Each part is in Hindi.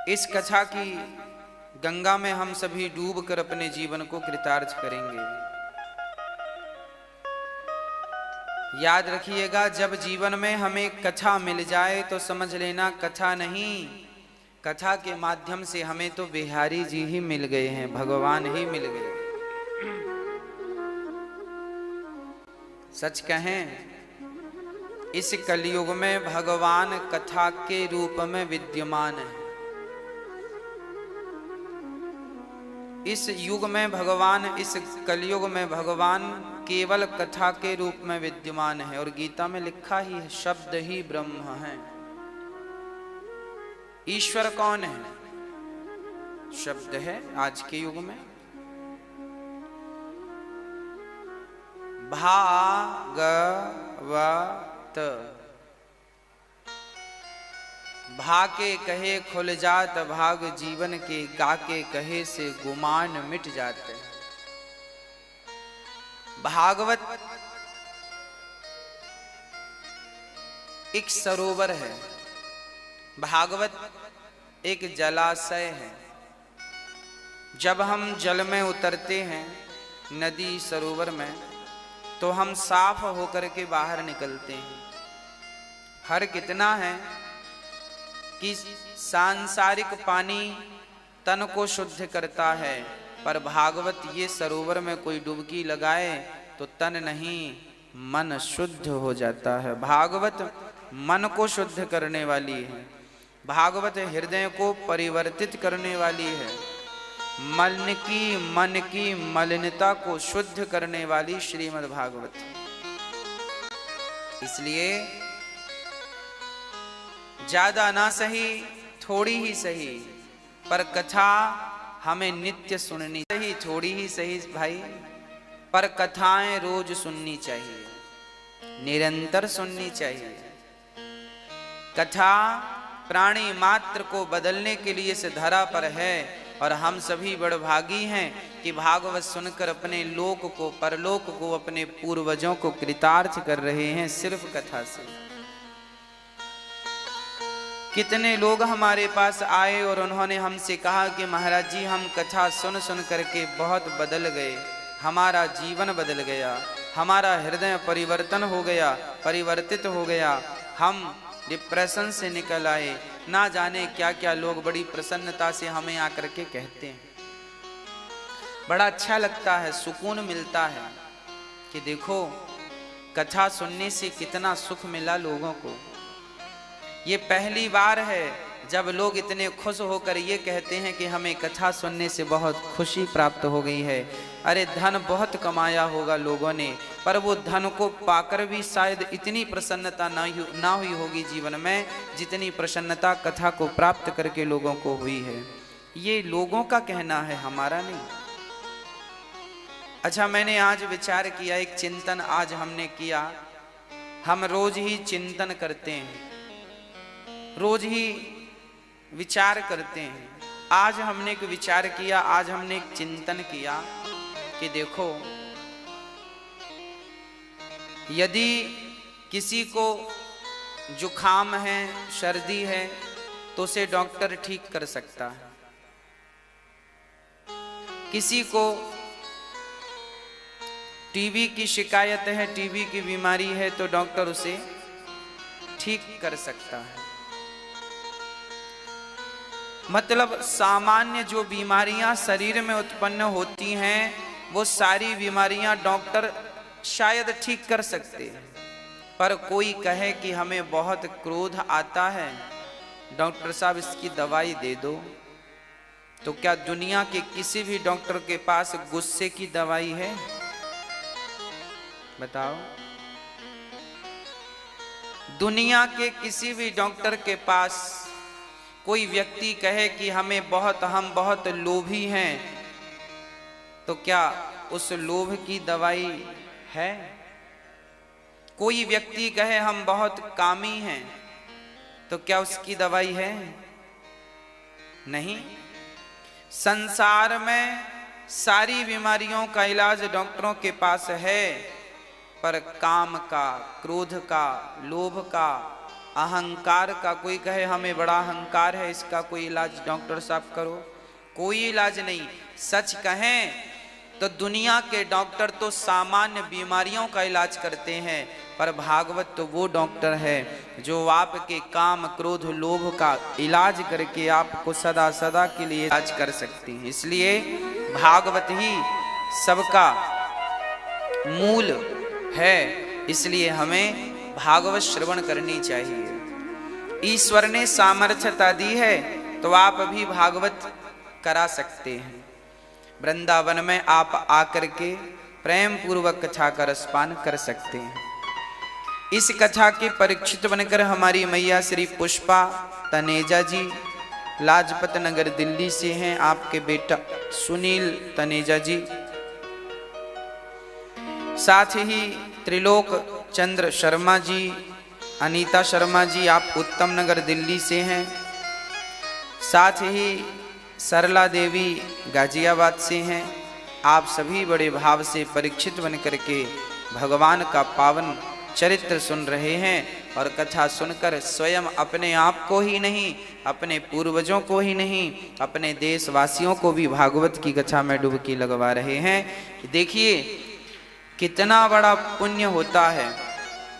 इस कथा की गंगा में हम सभी डूबकर अपने जीवन को कृतार्थ करेंगे। याद रखिएगा, जब जीवन में हमें कथा मिल जाए तो समझ लेना कथा नहीं, कथा के माध्यम से हमें तो बिहारी जी ही मिल गए हैं, भगवान ही मिल गए। सच कहें, इस कलयुग में भगवान कथा के रूप में विद्यमान है। इस युग में भगवान, इस कलयुग में भगवान केवल कथा के रूप में विद्यमान है। और गीता में लिखा ही है, शब्द ही ब्रह्म है। ईश्वर कौन है? शब्द है। आज के युग में भागवत, भाके कहे खुल जात भाग जीवन के, गाके कहे से गुमान मिट जाते। भागवत एक सरोवर है, भागवत एक जलाशय है। जब हम जल में उतरते हैं, नदी सरोवर में, तो हम साफ होकर के बाहर निकलते हैं। हर कितना है कि सांसारिक पानी तन को शुद्ध करता है, पर भागवत ये सरोवर में कोई डुबकी लगाए तो तन नहीं मन शुद्ध हो जाता है। भागवत मन को शुद्ध करने वाली है, भागवत हृदय को परिवर्तित करने वाली है, मन की मलिनता को शुद्ध करने वाली श्रीमद् भागवत। इसलिए ज्यादा ना सही, थोड़ी ही सही, पर कथा हमें नित्य सुननी चाहिए। थोड़ी ही सही भाई, पर कथाएं रोज सुननी चाहिए, निरंतर सुननी चाहिए। कथा प्राणी मात्र को बदलने के लिए इस धरा पर है, और हम सभी बड़भागी हैं कि भागवत सुनकर अपने लोक को, परलोक को, अपने पूर्वजों को कृतार्थ कर रहे हैं सिर्फ कथा से। कितने लोग हमारे पास आए और उन्होंने हमसे कहा कि महाराज जी, हम कथा सुन सुन करके बहुत बदल गए, हमारा जीवन बदल गया, हमारा हृदय परिवर्तन हो गया, परिवर्तित हो गया, हम डिप्रेशन से निकल आए। ना जाने क्या क्या लोग बड़ी प्रसन्नता से हमें आकर के कहते हैं। बड़ा अच्छा लगता है, सुकून मिलता है कि देखो कथा सुनने से कितना सुख मिला लोगों को। ये पहली बार है जब लोग इतने खुश होकर ये कहते हैं कि हमें कथा सुनने से बहुत खुशी प्राप्त हो गई है। अरे धन बहुत कमाया होगा लोगों ने, पर वो धन को पाकर भी शायद इतनी प्रसन्नता ना हुई होगी जीवन में, जितनी प्रसन्नता कथा को प्राप्त करके लोगों को हुई है। ये लोगों का कहना है, हमारा नहीं। अच्छा, मैंने आज विचार किया, एक चिंतन आज हमने किया। हम रोज ही चिंतन करते हैं, रोज ही विचार करते हैं। आज हमने एक विचार किया, आज हमने एक चिंतन किया कि देखो, यदि किसी को जुखाम है, सर्दी है, तो उसे डॉक्टर ठीक कर सकता है। किसी को टीबी की शिकायत है, टीबी की बीमारी है, तो डॉक्टर उसे ठीक कर सकता है। मतलब सामान्य जो बीमारियां शरीर में उत्पन्न होती हैं, वो सारी बीमारियां डॉक्टर शायद ठीक कर सकते हैं। पर कोई कहे कि हमें बहुत क्रोध आता है, डॉक्टर साहब इसकी दवाई दे दो, तो क्या दुनिया के किसी भी डॉक्टर के पास गुस्से की दवाई है? बताओ। दुनिया के किसी भी डॉक्टर के पास कोई व्यक्ति कहे कि हम बहुत लोभी हैं, तो क्या उस लोभ की दवाई है? कोई व्यक्ति कहे हम बहुत कामी हैं, तो क्या उसकी दवाई है? नहीं। संसार में सारी बीमारियों का इलाज डॉक्टरों के पास है, पर काम का, क्रोध का, लोभ का, अहंकार का। कोई कहे हमें बड़ा अहंकार है, इसका कोई इलाज डॉक्टर साहब करो, कोई इलाज नहीं। सच कहें तो दुनिया के डॉक्टर तो सामान्य बीमारियों का इलाज करते हैं, पर भागवत तो वो डॉक्टर है जो आपके काम क्रोध लोभ का इलाज करके आपको सदा सदा के लिए इलाज कर सकती है। इसलिए भागवत ही सबका मूल है, इसलिए हमें भागवत श्रवण करनी चाहिए। ईश्वर ने सामर्थ्यता दी है तो आप भी भागवत करा सकते हैं। वृंदावन में आप आकर के प्रेम पूर्वक कथा का रसपान कर सकते हैं। इस कथा के परीक्षित बनकर हमारी मैया श्री पुष्पा तनेजा जी लाजपत नगर दिल्ली से हैं। आपके बेटा सुनील तनेजा जी, साथ ही त्रिलोक चंद्र शर्मा जी, अनीता शर्मा जी आप उत्तम नगर दिल्ली से हैं। साथ ही सरला देवी गाजियाबाद से हैं। आप सभी बड़े भाव से परीक्षित बन करके भगवान का पावन चरित्र सुन रहे हैं और कथा सुनकर स्वयं अपने आप को ही नहीं, अपने पूर्वजों को ही नहीं, अपने देशवासियों को भी भागवत की कथा में डुबकी लगवा रहे हैं। देखिए कितना बड़ा पुण्य होता है।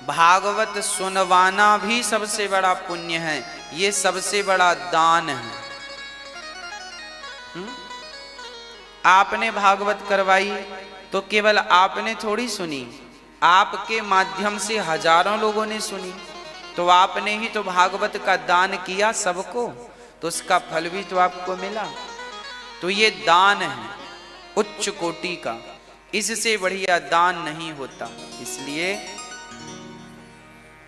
भागवत सुनवाना भी सबसे बड़ा पुण्य है, ये सबसे बड़ा दान है। आपने भागवत करवाई तो केवल आपने थोड़ी सुनी, आपके माध्यम से हजारों लोगों ने सुनी, तो आपने ही तो भागवत का दान किया सबको, तो उसका फल भी तो आपको मिला। तो ये दान है उच्च कोटि का, इससे बढ़िया दान नहीं होता। इसलिए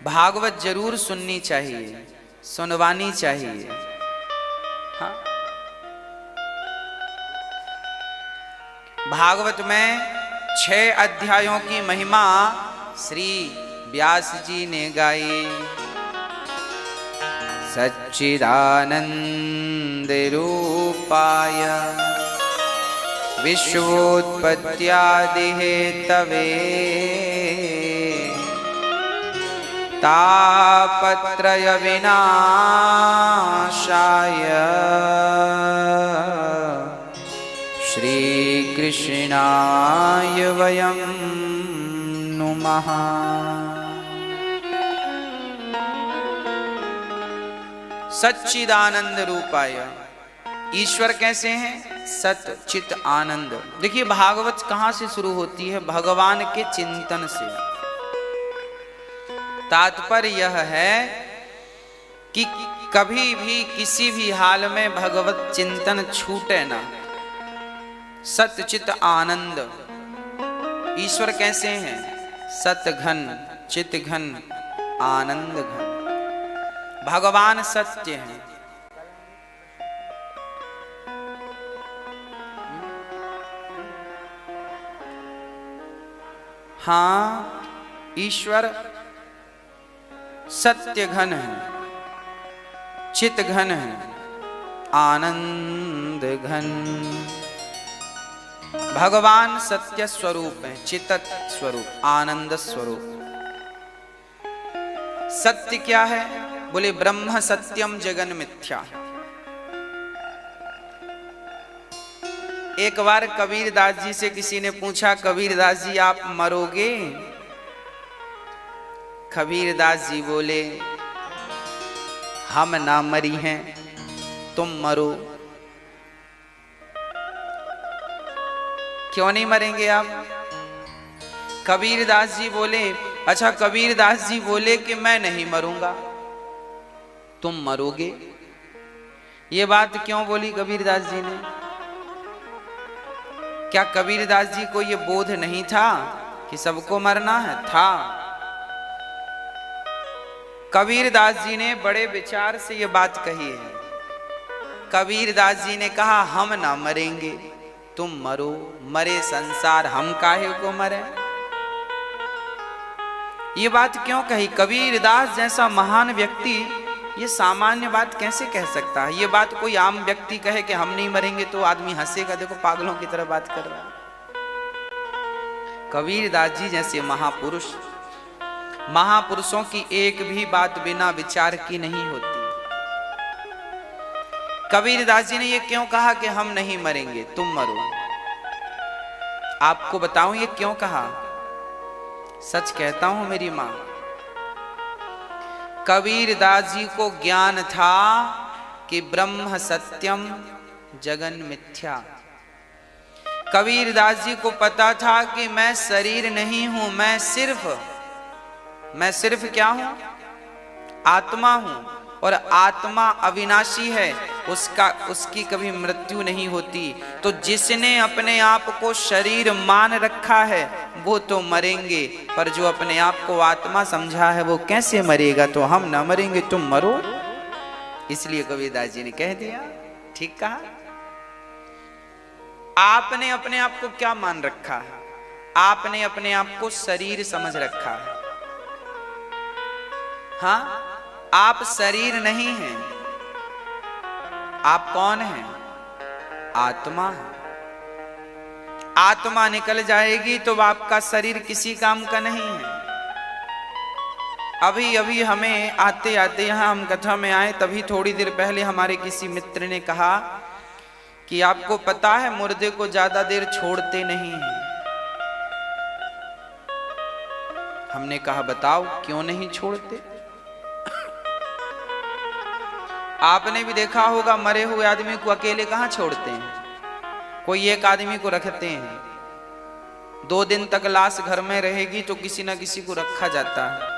भागवत जरूर सुननी चाहिए, सुनवानी चाहिए। हाँ, भागवत में 6 अध्यायों की महिमा श्री व्यास जी ने गाई। सच्चिदानंद रूपाय विश्वोत्पत्त्यादि हेतवे तापत्रय विनाशाय श्री कृष्णाय वयं नुमः। सच्चिदानंद रूपाय, ईश्वर कैसे हैं? सत चित आनंद। देखिए भागवत कहां से शुरू होती है? भगवान के चिंतन से। तात्पर्य यह है कि कभी भी किसी भी हाल में भगवत चिंतन छूटे ना। सत चित आनंद। ईश्वर कैसे हैं? सत घन, चित घन, आनंद घन। भगवान सत्य हैं। हाँ, ईश्वर सत्य घन है, चित घन है, आनंद घन। भगवान सत्य स्वरूप है, चित स्वरूप, आनंद स्वरूप। सत्य क्या है? बोले ब्रह्म सत्यम जगन मिथ्या। एक बार कबीरदास जी से किसी ने पूछा, कबीरदास जी आप मरोगे? कबीरदास जी बोले हम ना मरी हैं, तुम मरो। क्यों नहीं मरेंगे आप? कबीरदास जी बोले, अच्छा कबीरदास जी बोले कि मैं नहीं मरूंगा, तुम मरोगे। ये बात क्यों बोली कबीरदास जी ने? क्या कबीरदास जी को ये बोध नहीं था कि सबको मरना है? था। कबीरदास जी ने बड़े विचार से ये बात कही है। कबीरदास जी ने कहा हम ना मरेंगे, तुम मरो। मरे संसार, हम काहे को मरे? ये बात क्यों कही? कबीरदास जैसा महान व्यक्ति ये सामान्य बात कैसे कह सकता है? ये बात कोई आम व्यक्ति कहे कि हम नहीं मरेंगे तो आदमी हंसेगा, देखो पागलों की तरह बात कर रहा है। कबीरदास जी जैसे महापुरुष महापुरुषों की एक भी बात बिना विचार की नहीं होती। कबीरदास जी ने ये क्यों कहा कि हम नहीं मरेंगे, तुम मरो? आपको बताऊं ये क्यों कहा? सच कहता हूं मेरी मां, कबीरदास जी को ज्ञान था कि ब्रह्म सत्यम जगन मिथ्या। कबीरदास जी को पता था कि मैं शरीर नहीं हूं, मैं सिर्फ क्या हूं? आत्मा हूं, और आत्मा अविनाशी है, उसकी कभी मृत्यु नहीं होती। तो जिसने अपने आप को शरीर मान रखा है वो तो मरेंगे, पर जो अपने आप को आत्मा समझा है वो कैसे मरेगा? तो हम ना मरेंगे, तुम मरो। इसलिए कबीरदास जी ने कह दिया, ठीक कहा। आपने अपने आप को क्या मान रखा है? आपने अपने आप को शरीर समझ रखा है। हाँ, आप शरीर नहीं हैं। आप कौन हैं? आत्मा है। आत्मा निकल जाएगी तो आपका शरीर किसी काम का नहीं है। अभी अभी हमें आते आते यहां हम कथा में आए, तभी थोड़ी देर पहले हमारे किसी मित्र ने कहा कि आपको पता है मुर्दे को ज्यादा देर छोड़ते नहीं हैं। हमने कहा बताओ क्यों नहीं छोड़ते? आपने भी देखा होगा मरे हुए आदमी को अकेले कहां छोड़ते हैं? कोई एक आदमी को रखते हैं, 2 दिन तक लाश घर में रहेगी तो किसी ना किसी को रखा जाता है।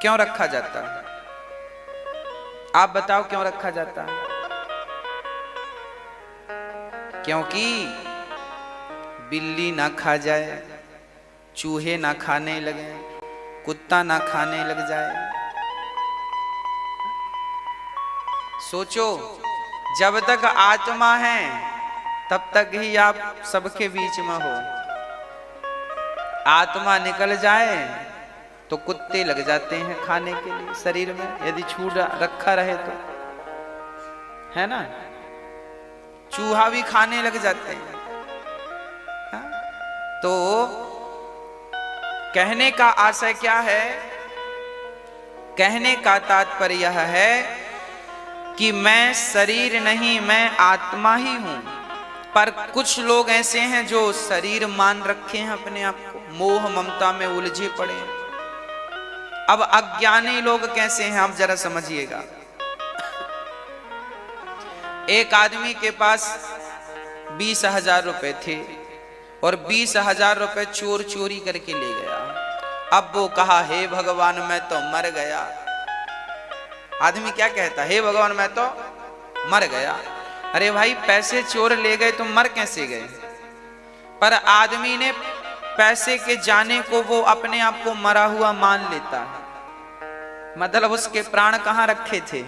क्यों रखा जाता है? आप बताओ क्यों रखा जाता है? क्योंकि बिल्ली ना खा जाए, चूहे ना खाने लगे, कुत्ता ना खाने लग जाए। सोचो, जब तक आत्मा है तब तक ही आप सबके बीच में हो। आत्मा निकल जाए तो कुत्ते लग जाते हैं खाने के लिए शरीर में, यदि छूट रखा रहे तो, है ना? चूहा भी खाने लग जाते हैं। हाँ? तो कहने का आशय क्या है? कहने का तात्पर्य यह है कि मैं शरीर नहीं, मैं आत्मा ही हूं। पर कुछ लोग ऐसे हैं जो शरीर मान रखे हैं अपने आप को, मोह ममता में उलझे पड़े हैं। अब अज्ञानी लोग कैसे हैं आप जरा समझिएगा। एक आदमी के पास 20,000 रुपए थे और 20,000 रुपए चोर चोरी करके ले गया। अब वो कहा, हे भगवान मैं तो मर गया। आदमी क्या कहता? हे भगवान मैं तो मर गया। अरे भाई, पैसे चोर ले गए, तुम मर कैसे गए? पर आदमी ने पैसे के जाने को वो अपने आप को मरा हुआ मान लेता है। मतलब उसके प्राण कहां रखे थे?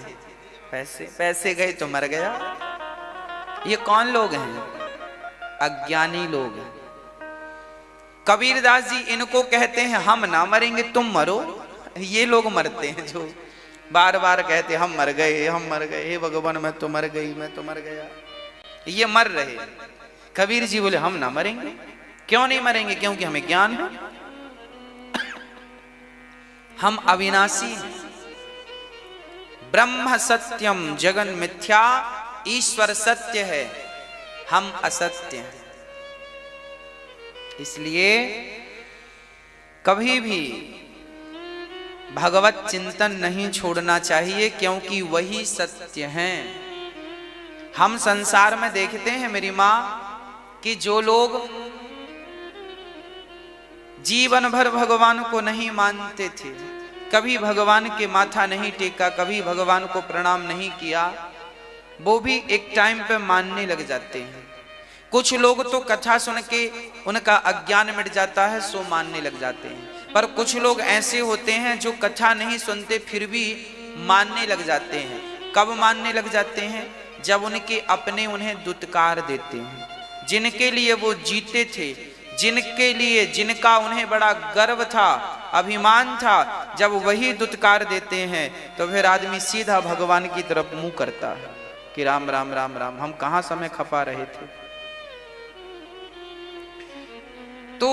पैसे गए तो मर गया। ये कौन लोग हैं? अज्ञानी लोग हैं। कबीरदास जी इनको कहते हैं हम ना मरेंगे, तुम मरो। ये लोग मरते हैं जो बार बार कहते हम मर गए, हम मर गए, हे भगवान मैं तो मर गई, मैं तो मर गया। ये मर रहे। कबीर जी बोले हम ना मरेंगे। क्यों नहीं मरेंगे? क्योंकि हमें ज्ञान है, हम अविनाशी हैं। ब्रह्म सत्यम जगन मिथ्या, ईश्वर सत्य है, हम असत्य हैं। इसलिए कभी भी भगवत चिंतन नहीं छोड़ना चाहिए, क्योंकि वही सत्य है। हम संसार में देखते हैं मेरी मां कि जो लोग जीवन भर भगवान को नहीं मानते थे, कभी भगवान के माथा नहीं टेका, कभी भगवान को प्रणाम नहीं किया, वो भी एक टाइम पे मानने लग जाते हैं। कुछ लोग तो कथा सुन के उनका अज्ञान मिट जाता है, सो मानने लग जाते हैं। पर कुछ लोग ऐसे होते हैं जो कथा नहीं सुनते फिर भी मानने लग जाते हैं। कब मानने लग जाते हैं? जब उनके अपने उन्हें दुत्कार देते हैं। जिनके लिए वो जीते थे, जिनके लिए जिनका उन्हें बड़ा गर्व था, अभिमान था, जब वही दुत्कार देते हैं तो फिर आदमी सीधा भगवान की तरफ मुंह करता है कि राम राम राम राम, हम कहां समय खपा रहे थे। तो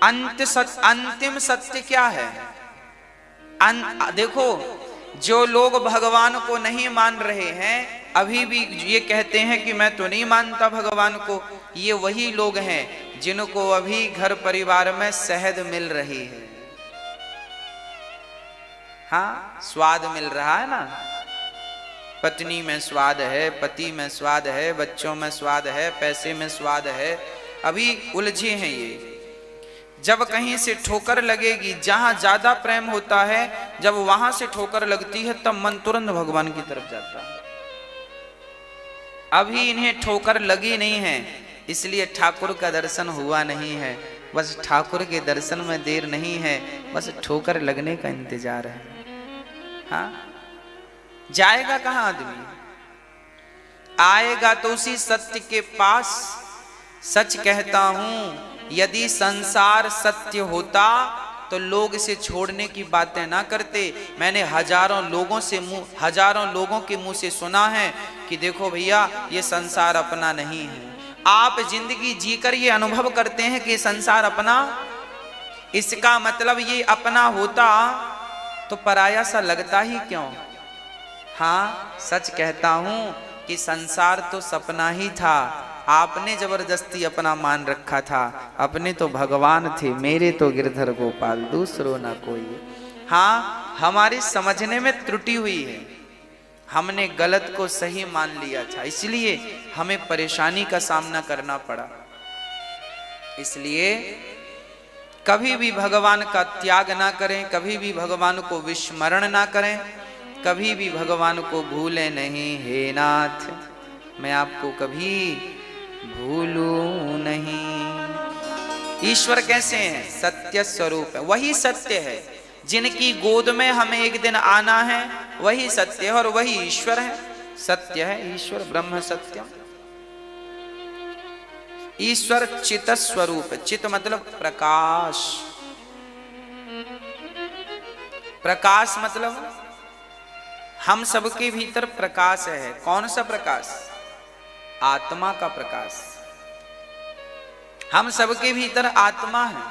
अंतिम सत्य क्या है? देखो, जो लोग भगवान को नहीं मान रहे हैं, अभी भी ये कहते हैं कि मैं तो नहीं मानता भगवान को, ये वही लोग हैं जिनको अभी घर परिवार में शहद मिल रही है। हाँ, स्वाद मिल रहा है ना, पत्नी में स्वाद है, पति में स्वाद है, बच्चों में स्वाद है, पैसे में स्वाद है, अभी उलझे हैं ये। जब कहीं से ठोकर लगेगी, जहां ज्यादा प्रेम होता है, जब वहां से ठोकर लगती है, तब मन तुरंत भगवान की तरफ जाता है। अभी इन्हें ठोकर लगी नहीं है, इसलिए ठाकुर का दर्शन हुआ नहीं है। बस ठाकुर के दर्शन में देर नहीं है, बस ठोकर लगने का इंतजार है। हाँ, जाएगा कहां आदमी? आएगा तो उसी सत्य के पास। सच कहता हूं, यदि संसार सत्य होता तो लोग इसे छोड़ने की बातें ना करते। मैंने हजारों लोगों के मुंह से सुना है कि देखो भैया, ये संसार अपना नहीं है। आप जिंदगी जीकर ये अनुभव करते हैं कि संसार अपना, इसका मतलब ये अपना होता तो पराया सा लगता ही क्यों? हाँ, सच कहता हूं कि संसार तो सपना ही था, आपने जबरदस्ती अपना मान रखा था। अपने तो भगवान थे, मेरे तो गिरधर गोपाल, दूसरों ना कोई। हाँ, हमारी समझने में त्रुटि हुई है, हमने गलत को सही मान लिया था, इसलिए हमें परेशानी का सामना करना पड़ा। इसलिए कभी भी भगवान का त्याग ना करें, कभी भी भगवान को विस्मरण ना करें, कभी भी भगवान को भूले नहीं। हे नाथ, मैं आपको कभी भूलूं नहीं। ईश्वर कैसे हैं? सत्य स्वरूप है, वही सत्य है। जिनकी गोद में हमें एक दिन आना है, वही सत्य है और वही ईश्वर है। सत्य है ईश्वर, ब्रह्म सत्य। ईश्वर चित स्वरूप है। चित मतलब प्रकाश। प्रकाश मतलब हम सबके भीतर प्रकाश है। कौन सा प्रकाश? आत्मा का प्रकाश। हम सबके भीतर आत्मा है,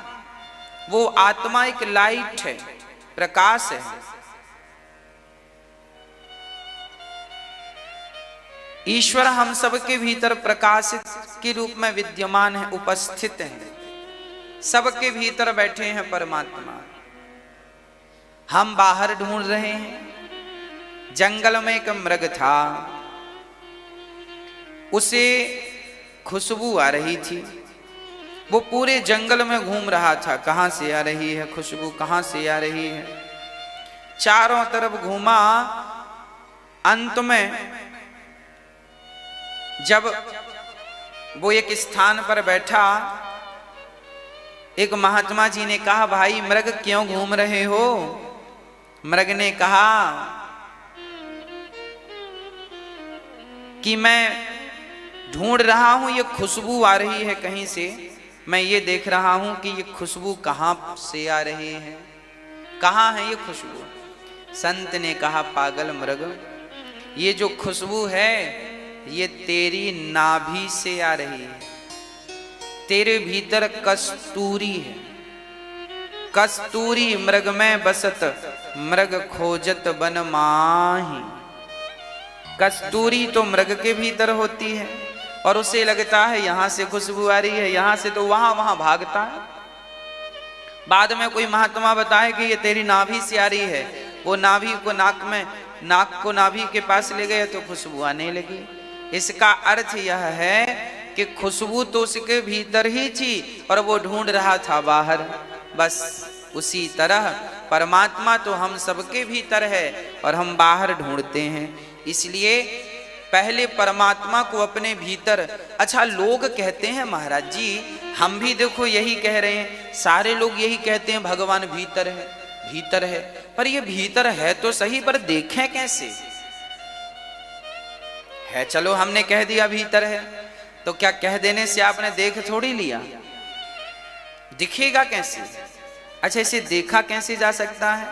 वो आत्मा एक लाइट है, प्रकाश है। ईश्वर हम सबके भीतर प्रकाश के रूप में विद्यमान है, उपस्थित है। सबके भीतर बैठे हैं परमात्मा। हम बाहर ढूंढ रहे हैं। जंगल में एक मृग था, उसे खुशबू आ रही थी। वो पूरे जंगल में घूम रहा था, कहां से आ रही है खुशबू, कहां से आ रही है। चारों तरफ घूमा, अंत में जब वो एक स्थान पर बैठा, एक महात्मा जी ने कहा, भाई मृग क्यों घूम रहे हो? मृग ने कहा कि मैं ढूंढ रहा हूं, ये खुशबू आ रही है कहीं से, मैं ये देख रहा हूं कि ये खुशबू कहां से आ रही है, कहां है ये खुशबू। संत ने कहा, पागल मृग, ये जो खुशबू है ये तेरी नाभि से आ रही है। तेरे भीतर कस्तूरी है। कस्तूरी मृग में बसत, मृग खोजत बन माही। कस्तूरी तो मृग के भीतर होती है और उसे लगता है यहां से खुशबू आ रही है, यहां से, तो वहां वहां भागता है। बाद में कोई महात्मा बताए कि ये तेरी नाभि से आ रही है। वो नाभि को नाक को नाभि के पास ले गए तो खुशबू आने लगी। इसका अर्थ यह है कि खुशबू तो उसके भीतर ही थी और वो ढूंढ रहा था बाहर। बस उसी तरह परमात्मा तो हम सबके भीतर है और हम बाहर ढूंढते हैं। इसलिए पहले परमात्मा को अपने भीतर। अच्छा, लोग कहते हैं महाराज जी, हम भी देखो यही कह रहे हैं, सारे लोग यही कहते हैं भगवान भीतर है, भीतर है। पर ये भीतर है तो सही, पर देखें कैसे है? चलो हमने कह दिया भीतर है, तो क्या कह देने से आपने देख थोड़ी लिया? दिखेगा कैसे? अच्छा, इसे देखा कैसे जा सकता है?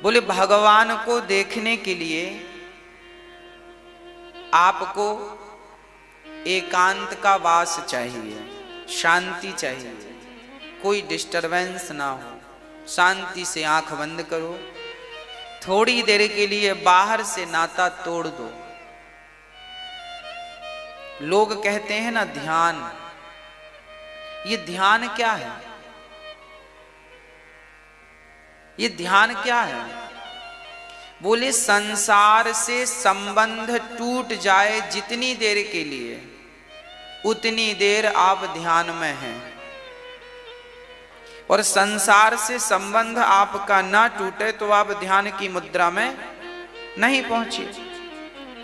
बोले भगवान को देखने के लिए आपको एकांत का वास चाहिए। शांति चाहिए, कोई डिस्टरबेंस ना हो, शांति से आंख बंद करो, थोड़ी देर के लिए बाहर से नाता तोड़ दो। लोग कहते हैं ना ध्यान, ये ध्यान क्या है? ये ध्यान क्या है? बोले संसार से संबंध टूट जाए जितनी देर के लिए, उतनी देर आप ध्यान में हैं। और संसार से संबंध आपका ना टूटे तो आप ध्यान की मुद्रा में नहीं पहुंचे।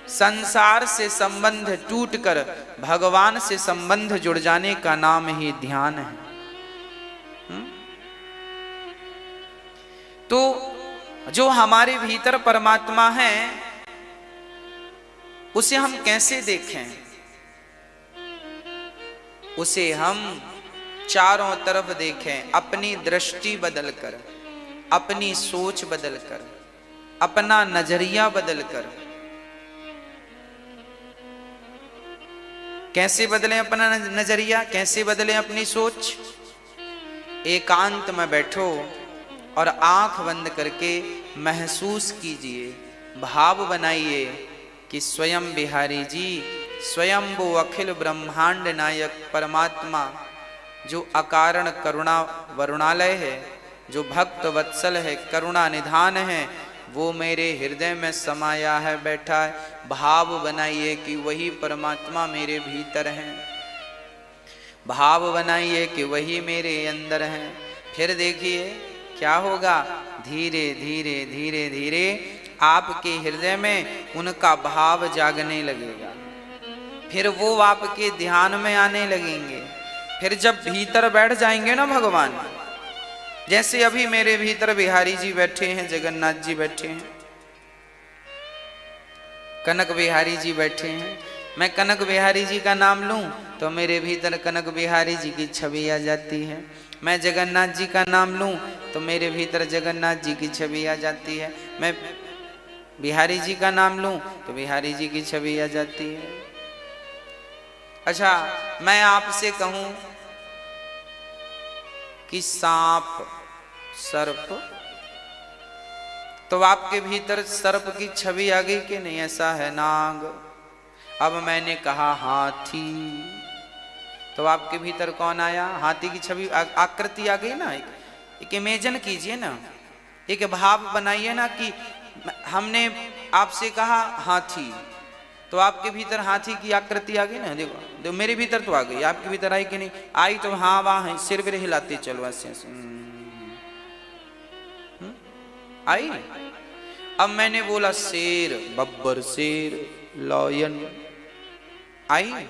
संसार से संबंध टूटकर भगवान से संबंध जुड़ जाने का नाम ही ध्यान है। तो जो हमारे भीतर परमात्मा है उसे हम कैसे देखें? उसे हम चारों तरफ देखें, अपनी दृष्टि बदलकर, अपनी सोच बदलकर, अपना नजरिया बदलकर। कैसे बदलें अपना नजरिया, कैसे बदलें अपनी सोच? एकांत में बैठो और आंख बंद करके महसूस कीजिए, भाव बनाइए कि स्वयं बिहारी जी, स्वयं वो अखिल ब्रह्मांड नायक परमात्मा जो अकारण करुणा वरुणालय है, जो भक्त वत्सल है, करुणा निधान है, वो मेरे हृदय में समाया है, बैठा है। भाव बनाइए कि वही परमात्मा मेरे भीतर है, भाव बनाइए कि वही मेरे अंदर है। फिर देखिए क्या होगा, धीरे धीरे धीरे धीरे आपके हृदय में उनका भाव जागने लगेगा, फिर वो आपके ध्यान में आने लगेंगे। फिर जब भीतर बैठ जाएंगे ना भगवान, जैसे अभी मेरे भीतर बिहारी जी बैठे हैं, जगन्नाथ जी बैठे हैं, कनक बिहारी जी बैठे हैं, मैं कनक बिहारी जी का नाम लूं तो मेरे भीतर कनक बिहारी जी की छवि आ जाती है। मैं जगन्नाथ जी का नाम लूं तो मेरे भीतर जगन्नाथ जी की छवि आ जाती है। मैं बिहारी जी का नाम लूं तो बिहारी जी की छवि आ जाती है। अच्छा, मैं आपसे कहूं कि सांप, सर्प, तो आपके भीतर सर्प की छवि आ गई कि नहीं? ऐसा है नाग। अब मैंने कहा हाथी, तो आपके भीतर कौन आया? हाथी की छवि, आकृति आ गई ना। एक इमेजिन कीजिए ना, एक भाव बनाइए ना कि हमने आपसे कहा हाथी, तो आपके भीतर हाथी की आकृति आ गई ना। देखो मेरे भीतर तो आ गई, आपके भीतर आई कि नहीं? आई तो हाँ वहां है, सिर भी हिलाते चलो ऐसे आई। अब मैंने बोला शेर, बब्बर शेर, लॉयन, आई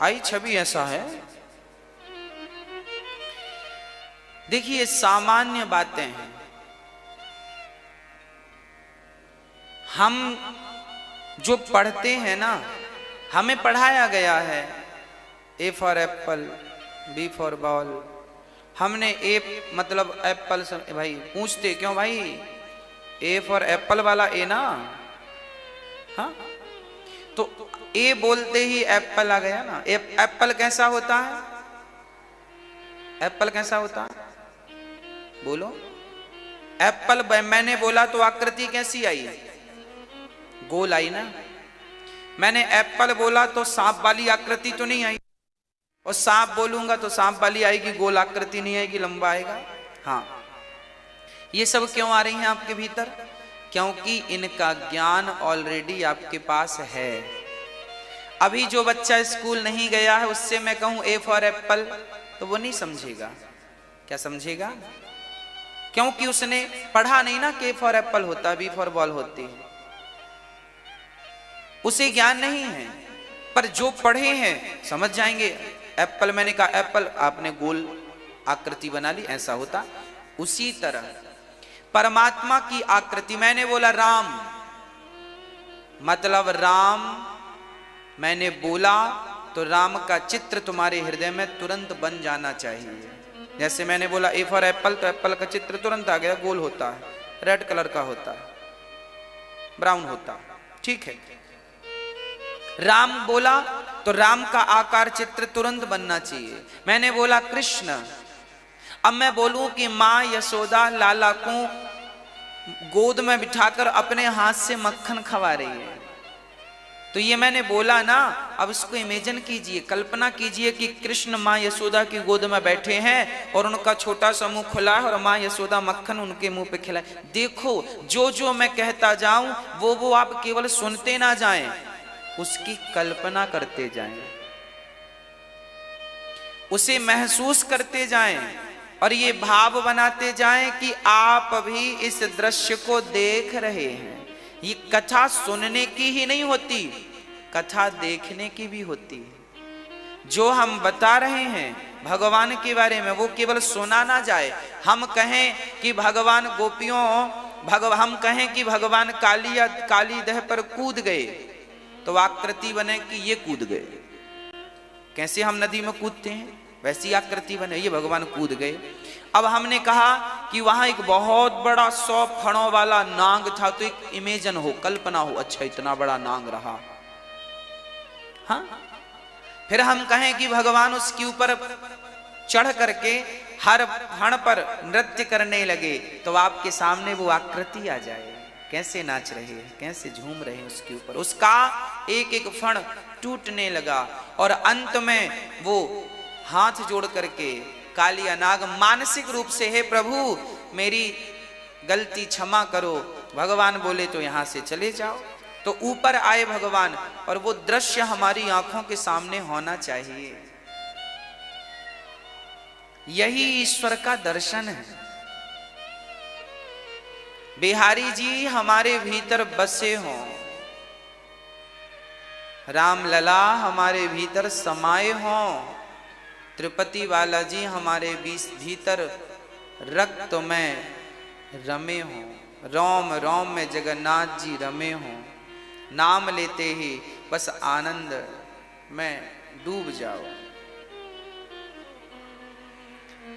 आई छवि ऐसा है। देखिए सामान्य बातें हैं, हम जो पढ़ते हैं ना, हमें पढ़ाया गया है A for apple, B for ball. हमने ए मतलब एप्पल, भाई पूछते क्यों भाई? ए फॉर एप्पल वाला ए ना, हाँ, तो ए बोलते ही एप्पल आ गया ना। एप्पल कैसा होता है? एप्पल कैसा होता है? बोलो। एप्पल मैंने बोला तो आकृति कैसी आई? गोल आई ना। मैंने एप्पल बोला तो सांप वाली आकृति तो नहीं आई, और सांप बोलूंगा तो सांप वाली आएगी, गोल आकृति नहीं आएगी, लंबा आएगा। हाँ, ये सब क्यों आ रही हैं आपके भीतर? क्योंकि इनका ज्ञान ऑलरेडी आपके पास है। अभी जो बच्चा स्कूल नहीं गया है उससे मैं कहूं ए फॉर एप्पल, तो वो नहीं समझेगा। क्या समझेगा? क्योंकि उसने पढ़ा नहीं ना कि ए फॉर एप्पल होता, बी फॉर बॉल होती है, उसे ज्ञान नहीं है। पर जो पढ़े हैं समझ जाएंगे। एप्पल, मैंने कहा एप्पल, आपने गोल आकृति बना ली, ऐसा होता। उसी तरह परमात्मा की आकृति, मैंने बोला राम, मतलब राम मैंने बोला तो राम का चित्र तुम्हारे हृदय में तुरंत बन जाना चाहिए। जैसे मैंने बोला ए फॉर एप्पल, तो एप्पल का चित्र तुरंत आ गया, गोल होता है, रेड कलर का होता है, ब्राउन होता है, ठीक है। राम बोला तो राम का आकार चित्र तुरंत बनना चाहिए। मैंने बोला कृष्ण, अब मैं बोलूं कि माँ यशोदा लाला को गोद में बिठाकर अपने हाथ से मक्खन खवा रही है, तो ये मैंने बोला ना। अब इसको इमेजिन कीजिए, कल्पना कीजिए कि कृष्ण माँ यशोदा की गोद में बैठे हैं और उनका छोटा सा मुंह खुला है और माँ यशोदा मक्खन उनके मुंह पे खिलाए। देखो, जो जो मैं कहता जाऊं वो आप केवल सुनते ना जाएं, उसकी कल्पना करते जाएं, उसे महसूस करते जाएं और ये भाव बनाते जाएं कि आप भी इस दृश्य को देख रहे हैं। ये कथा सुनने की ही नहीं होती, कथा देखने की भी होती है। जो हम बता रहे हैं भगवान के बारे में वो केवल सुना ना जाए। हम कहें कि भगवान हम कहें कि भगवान काली दह पर कूद गए, तो आकृति बने कि ये कूद गए। कैसे हम नदी में कूदते हैं वैसी आकृति बने, ये भगवान कूद गए। अब हमने कहा कि वहां एक बहुत बड़ा 100 फणों वाला नांग था, तो एक इमेजन हो, कल्पना हो, अच्छा इतना बड़ा नांग रहा। हाँ, फिर हम कहें कि भगवान उसके ऊपर चढ़ करके हर फण पर नृत्य करने लगे, तो आपके सामने वो आकृति आ जाए, कैसे नाच रहे हैं, कैसे झूम रहे हैं उसके ऊपर। उसका एक एक फण टूटने लगा और अंत में वो हाथ जोड़ करके कालिया नाग मानसिक रूप से, हे प्रभु मेरी गलती क्षमा करो। भगवान बोले तो यहां से चले जाओ। तो ऊपर आए भगवान और वो दृश्य हमारी आंखों के सामने होना चाहिए। यही ईश्वर का दर्शन है। बिहारी जी हमारे भीतर बसे हों, राम लला हमारे भीतर समाये हों, तिरुपति बालाजी हमारे भीतर रक्त में रमे हों, रोम रोम में जगन्नाथ जी रमे हों, नाम लेते ही बस आनंद में डूब जाओ।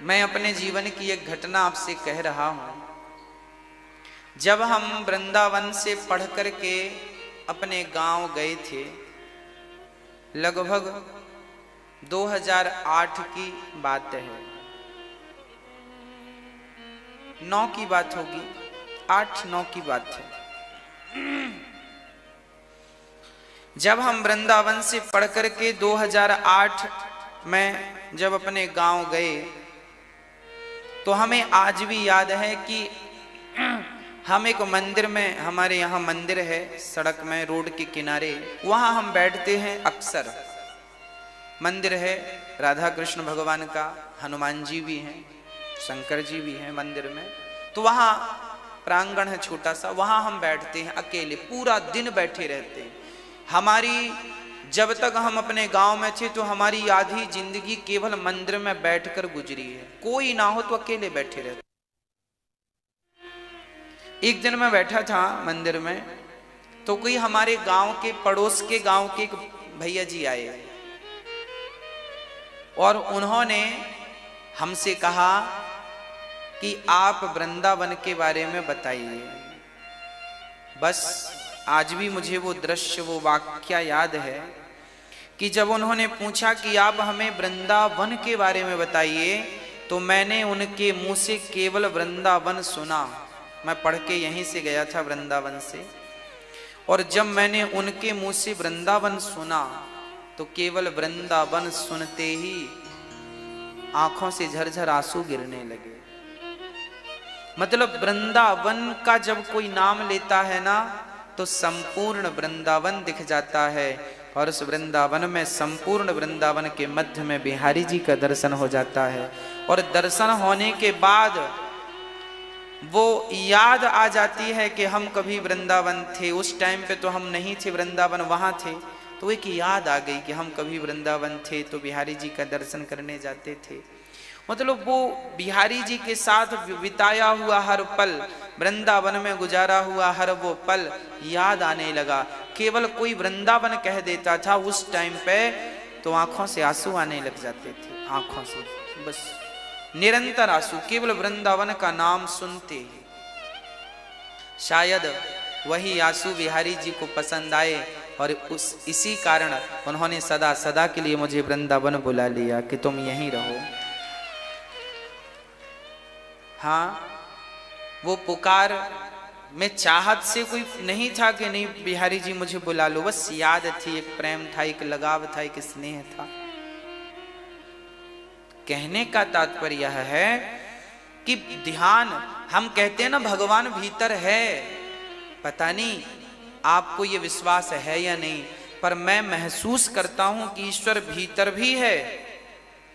मैं अपने जीवन की एक घटना आपसे कह रहा हूं। जब हम वृंदावन से पढ़ करके अपने गांव गए थे, लगभग 2008 की बात है, 9 की बात होगी, 8-9 की बात है। जब हम वृंदावन से पढ़ करके 2008 में जब अपने गांव गए, तो हमें आज भी याद है कि हम एक मंदिर में, हमारे यहाँ मंदिर है सड़क में, रोड के किनारे, वहाँ हम बैठते हैं अक्सर। मंदिर है राधा कृष्ण भगवान का, हनुमान जी भी हैं, शंकर जी भी हैं मंदिर में। तो वहाँ प्रांगण है छोटा सा, वहाँ हम बैठते हैं अकेले, पूरा दिन बैठे रहते हैं। हमारी जब तक हम अपने गांव में थे तो हमारी आधी जिंदगी केवल मंदिर में बैठकर गुजरी है। कोई ना हो तो अकेले बैठे रहते। एक दिन मैं बैठा था मंदिर में, तो कोई हमारे गांव के, पड़ोस के गांव के एक भैया जी आए और उन्होंने हमसे कहा कि आप वृंदावन के बारे में बताइए। बस आज भी मुझे वो दृश्य, वो वाक्य याद है कि जब उन्होंने पूछा कि आप हमें वृंदावन के बारे में बताइए, तो मैंने उनके मुंह से केवल वृंदावन सुना। मैं पढ़ के यहीं से गया था वृंदावन से, और जब मैंने उनके मुंह से वृंदावन सुना तो केवल वृंदावन सुनते ही आंखों से झरझर आंसू गिरने लगे। मतलब वृंदावन का जब कोई नाम लेता है ना, तो संपूर्ण वृंदावन दिख जाता है, और उस वृंदावन में, संपूर्ण वृंदावन के मध्य में बिहारी जी का दर्शन हो जाता है। और दर्शन होने के बाद वो याद आ जाती है कि हम कभी वृंदावन थे। उस टाइम पे तो हम नहीं थे वृंदावन, वहां थे, तो एक याद आ गई कि हम कभी वृंदावन थे तो बिहारी जी का दर्शन करने जाते थे। मतलब वो बिहारी जी के साथ बिताया हुआ हर पल, वृंदावन में गुजारा हुआ हर वो पल याद आने लगा। केवल कोई वृंदावन कह देता था उस टाइम पे तो आंखों से आंसू आने लग जाते थे, आंखों से बस निरंतर आंसू, केवल वृंदावन का नाम सुनते ही। शायद वही आंसू बिहारी जी को पसंद आए और इसी कारण उन्होंने सदा सदा के लिए मुझे वृंदावन बुला लिया कि तुम यहीं रहो। हाँ, वो पुकार में चाहत से कोई नहीं था कि नहीं बिहारी जी मुझे बुला लो, बस याद थी, एक प्रेम था, एक लगाव था, एक स्नेह था। कहने का तात्पर्य यह है कि ध्यान, हम कहते हैं ना भगवान भीतर है, पता नहीं आपको ये विश्वास है या नहीं, पर मैं महसूस करता हूं कि ईश्वर भीतर भी है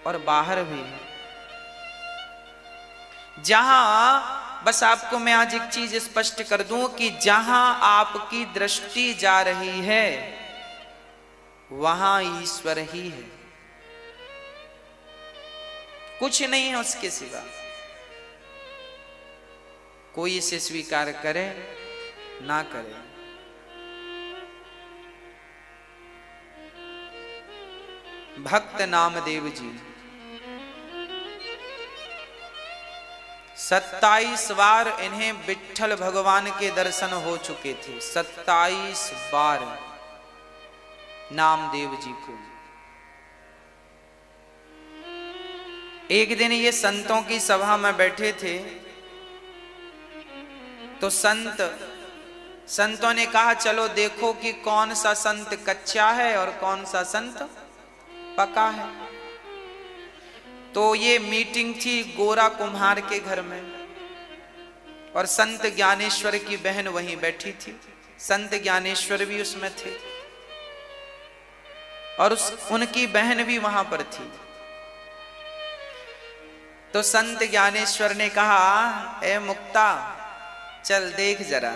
और बाहर भी है। जहां, बस आपको मैं आज एक चीज स्पष्ट कर दूं कि जहां आपकी दृष्टि जा रही है वहां ईश्वर ही है, कुछ नहीं है उसके सिवा। कोई इसे स्वीकार करे ना करे। भक्त नामदेव जी 27 बार इन्हें विट्ठल भगवान के दर्शन हो चुके थे। 27 बार नामदेव जी को। एक दिन ये संतों की सभा में बैठे थे तो संतों ने कहा चलो देखो कि कौन सा संत कच्चा है और कौन सा संत पका है। तो ये मीटिंग थी गोरा कुम्हार के घर में और संत ज्ञानेश्वर की बहन वहीं बैठी थी। संत ज्ञानेश्वर भी उसमें थे और उनकी बहन भी वहां पर थी। तो संत ज्ञानेश्वर ने कहा, ए मुक्ता, चल देख जरा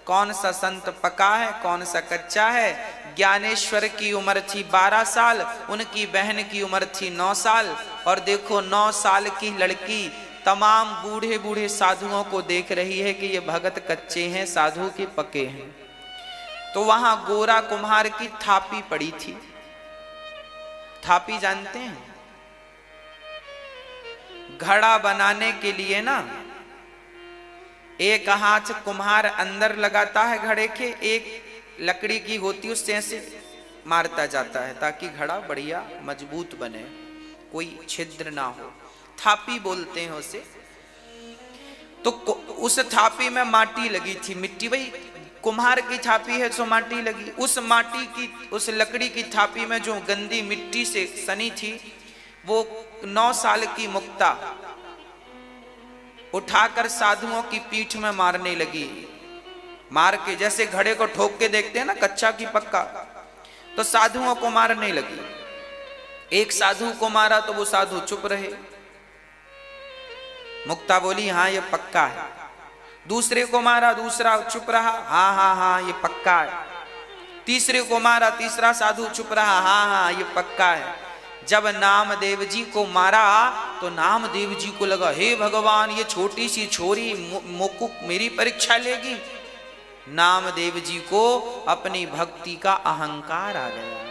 कौन सा संत पका है कौन सा कच्चा है। ज्ञानेश्वर की उम्र थी 12 साल, उनकी बहन की उम्र थी 9 साल। और देखो 9 साल की लड़की तमाम बूढ़े बूढ़े साधुओं को देख रही है कि ये भगत कच्चे हैं, साधु के पके हैं। तो वहां गोरा कुम्हार की थापी पड़ी थी। थापी जानते हैं? घड़ा बनाने के लिए ना एक हाथ कुम्हार अंदर लगाता है घड़े के, एक लकड़ी की होती उससे ऐसे मारता जाता है ताकि घड़ा बढ़िया मजबूत बने, कोई छिद्र ना हो। थापी बोलते हैं उसे। तो उस थापी में माटी लगी थी, मिट्टी, भाई कुम्हार की थापी है तो माटी लगी। उस माटी की, उस लकड़ी की थापी में जो गंदी मिट्टी से सनी थी, वो 9 साल की मुक्ता उठाकर साधुओं की पीठ में मारने लगी। मार के जैसे घड़े को ठोक के देखते हैं ना कच्चा की पक्का, तो साधुओं को मारने लगी। एक साधु को मारा तो वो साधु चुप रहे। मुक्ता बोली हाँ ये पक्का है। दूसरे को मारा, दूसरा चुप रहा, हाँ हाँ हाँ ये पक्का है। तीसरे को मारा, तीसरा साधु चुप रहा, हाँ हाँ ये पक्का है। जब नामदेव जी को मारा तो नामदेव जी को लगा, हे भगवान, ये छोटी सी छोरी मोकू मेरी परीक्षा लेगी। नामदेव जी को अपनी भक्ति का अहंकार आ गया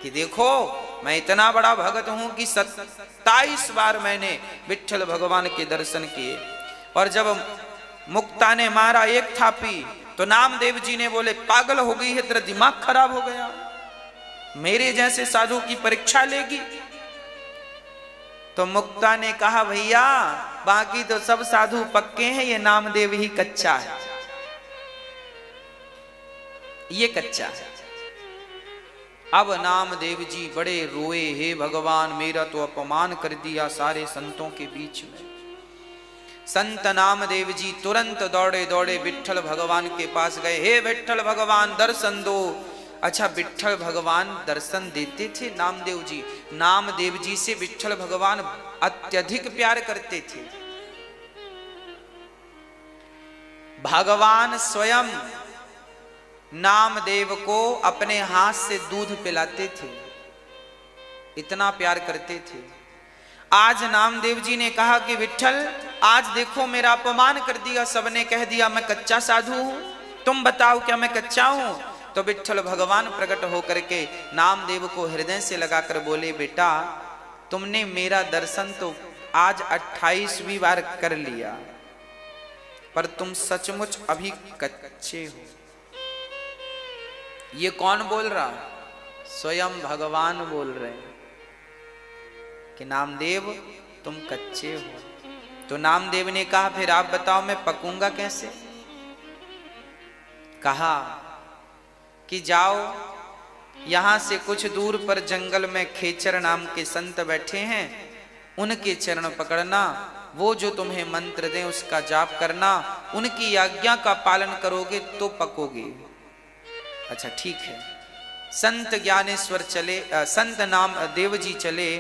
कि देखो मैं इतना बड़ा भगत हूं कि 27 बार मैंने विट्ठल भगवान के दर्शन किए। और जब मुक्ता ने मारा एक थापी तो नामदेव जी ने बोले, पागल हो गई है, तेरा दिमाग खराब हो गया, मेरे जैसे साधु की परीक्षा लेगी। तो मुक्ता ने कहा, भैया बाकी तो सब साधु पक्के हैं, ये नामदेव ही कच्चा है, ये कच्चा है। अब नामदेव जी बड़े रोए, हे भगवान मेरा तो अपमान कर दिया सारे संतों के बीच में। संत नामदेव जी तुरंत दौड़े दौड़े विट्ठल भगवान के पास गए। हे विट्ठल भगवान दर्शन दो। अच्छा, विट्ठल भगवान दर्शन देते थे नामदेव जी। नामदेव जी से विट्ठल भगवान अत्यधिक प्यार करते थे। भगवान स्वयं नामदेव को अपने हाथ से दूध पिलाते थे, इतना प्यार करते थे। आज नामदेव जी ने कहा कि विट्ठल आज देखो मेरा अपमान कर दिया, सबने कह दिया मैं कच्चा साधु हूं, तुम बताओ क्या मैं कच्चा हूं? तो विट्ठल भगवान प्रकट होकर के नामदेव को हृदय से लगाकर बोले, बेटा तुमने मेरा दर्शन तो आज 28वीं बार कर लिया, पर तुम सचमुच अभी कच्चे हो। ये कौन बोल रहा? स्वयं भगवान बोल रहे हैं कि नामदेव तुम कच्चे हो। तो नामदेव ने कहा फिर आप बताओ मैं पकूंगा कैसे? कहा कि जाओ यहां से कुछ दूर पर जंगल में खेचर नाम के संत बैठे हैं, उनके चरण पकड़ना, वो जो तुम्हें मंत्र दें उसका जाप करना, उनकी आज्ञा का पालन करोगे तो पकोगे। अच्छा ठीक है। संत ज्ञानेश्वर चले, संत नामदेव जी चले,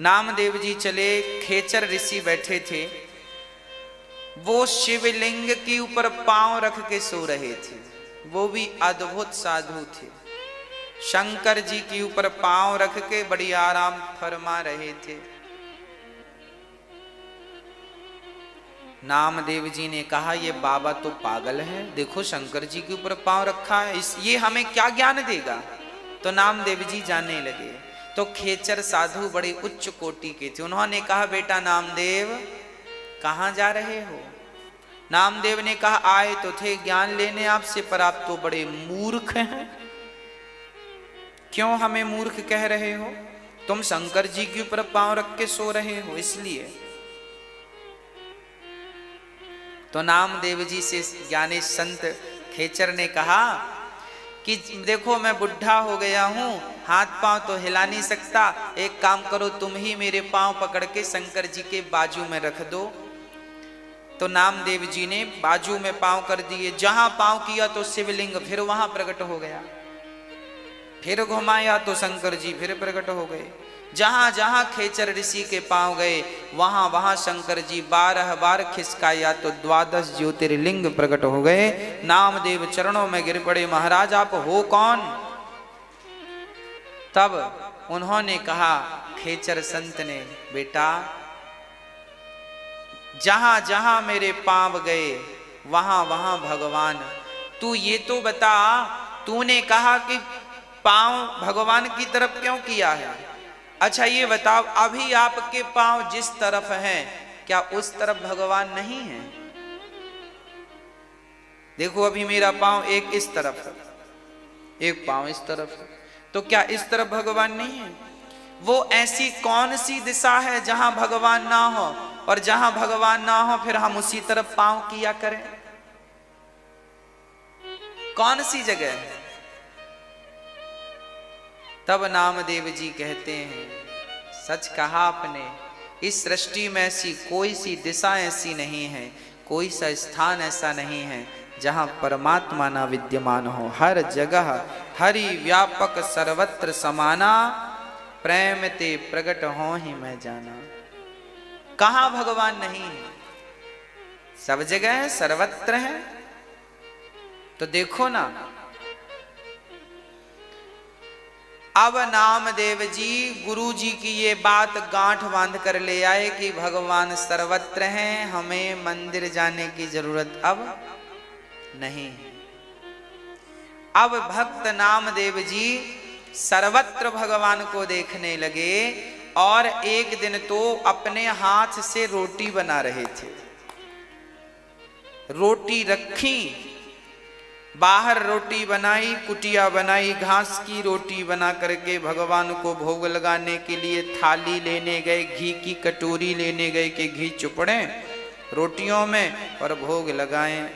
नामदेव जी चले, खेचर ऋषि बैठे थे, वो शिवलिंग के ऊपर पांव रख के सो रहे थे। वो भी अद्भुत साधु थे, शंकर जी के ऊपर पांव रख के बड़ी आराम फरमा रहे थे। नामदेव जी ने कहा ये बाबा तो पागल है, देखो शंकर जी के ऊपर पांव रखा है, ये हमें क्या ज्ञान देगा? तो नामदेव जी जाने लगे। तो खेचर साधु बड़े उच्च कोटि के थे, उन्होंने कहा बेटा नामदेव कहां जा रहे हो? नामदेव ने कहा आए तो थे ज्ञान लेने आपसे, पर आप तो बड़े मूर्ख हैं। क्यों हमें मूर्ख कह रहे हो? तुम शंकर जी के ऊपर पांव रख के सो रहे हो इसलिए। तो नामदेव जी से ज्ञानी संत खेचर ने कहा कि देखो मैं बुढ़ा हो गया हूं, हाथ पांव तो हिला नहीं सकता, एक काम करो तुम ही मेरे पांव पकड़ के शंकर जी के बाजू में रख दो। तो नामदेव जी ने बाजू में पांव कर दिए, जहां पांव किया तो शिवलिंग फिर वहां प्रकट हो गया, फिर घुमाया तो शंकर जी फिर प्रकट हो गए। जहां जहां खेचर ऋषि के पांव गए वहां वहां शंकर जी 12 बार खिसकाया तो 12 ज्योतिर्लिंग प्रकट हो गए। नामदेव चरणों में गिर पड़े, महाराज आप हो कौन? तब उन्होंने कहा खेचर संत ने, बेटा जहां जहां मेरे पांव गए वहां वहां भगवान, तू ये तो बता, तूने कहा कि पांव भगवान की तरफ क्यों किया है? अच्छा ये बताओ अभी आपके पांव जिस तरफ हैं क्या उस तरफ भगवान नहीं है? देखो अभी मेरा पांव एक इस तरफ है, एक पांव इस तरफ है, तो क्या इस तरफ भगवान नहीं है? वो ऐसी कौन सी दिशा है जहां भगवान ना हो, और जहां भगवान ना हो फिर हम उसी तरफ पांव किया करें? कौन सी जगह है? तब नामदेव जी कहते हैं सच कहा आपने, इस सृष्टि में ऐसी कोई सी दिशा ऐसी नहीं है, कोई सा स्थान ऐसा नहीं है जहां परमात्मा ना विद्यमान हो। हर जगह हरि व्यापक सर्वत्र समाना, प्रेम ते प्रगट हो ही मैं जाना। कहां भगवान नहीं है? सब जगह है, सर्वत्र है। तो देखो ना, अब नामदेव जी गुरु जी की ये बात गांठ बांध कर ले आए कि भगवान सर्वत्र हैं, हमें मंदिर जाने की जरूरत अब नहीं है। अब भक्त नामदेव जी सर्वत्र भगवान को देखने लगे, और एक दिन तो अपने हाथ से रोटी बना रहे थे। रोटी रखी, बाहर रोटी बनाई, कुटिया बनाई, घास की रोटी बना करके भगवान को भोग लगाने के लिए थाली लेने गए, घी की कटोरी लेने गए कि घी चुपड़े रोटियों में और भोग लगाएं।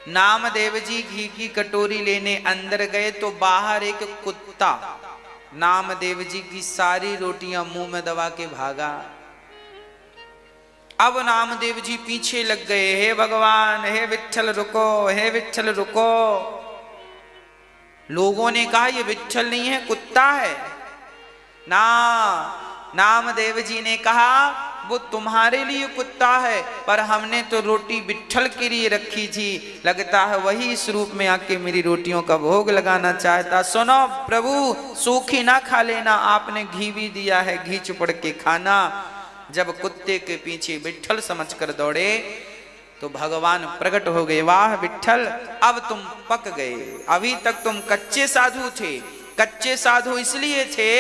नामदेव जी घी की कटोरी लेने अंदर गए तो बाहर एक कुत्ता नामदेव जी की सारी रोटियां मुंह में दबा के भागा। अब नामदेव जी पीछे लग गए, हे भगवान, हे विट्ठल रुको, हे विट्ठल रुको। लोगों ने कहा ये विट्ठल नहीं है, कुत्ता है ना। नामदेव जी ने कहा वो तुम्हारे लिए कुत्ता है, पर हमने तो रोटी विट्ठल के लिए रखी थी, लगता है वही इस रूप में आके मेरी रोटियों का भोग लगाना चाहता। सुनो प्रभु, सूखी ना खा लेना, आपने घी भी दिया है, घी चुपड़ के खाना। जब कुत्ते के पीछे विट्ठल समझकर दौड़े तो भगवान प्रकट हो गए। वाह विट्ठल, अब तुम पक गए, अभी तक तुम कच्चे साधु थे। कच्चे साधु इसलिए थे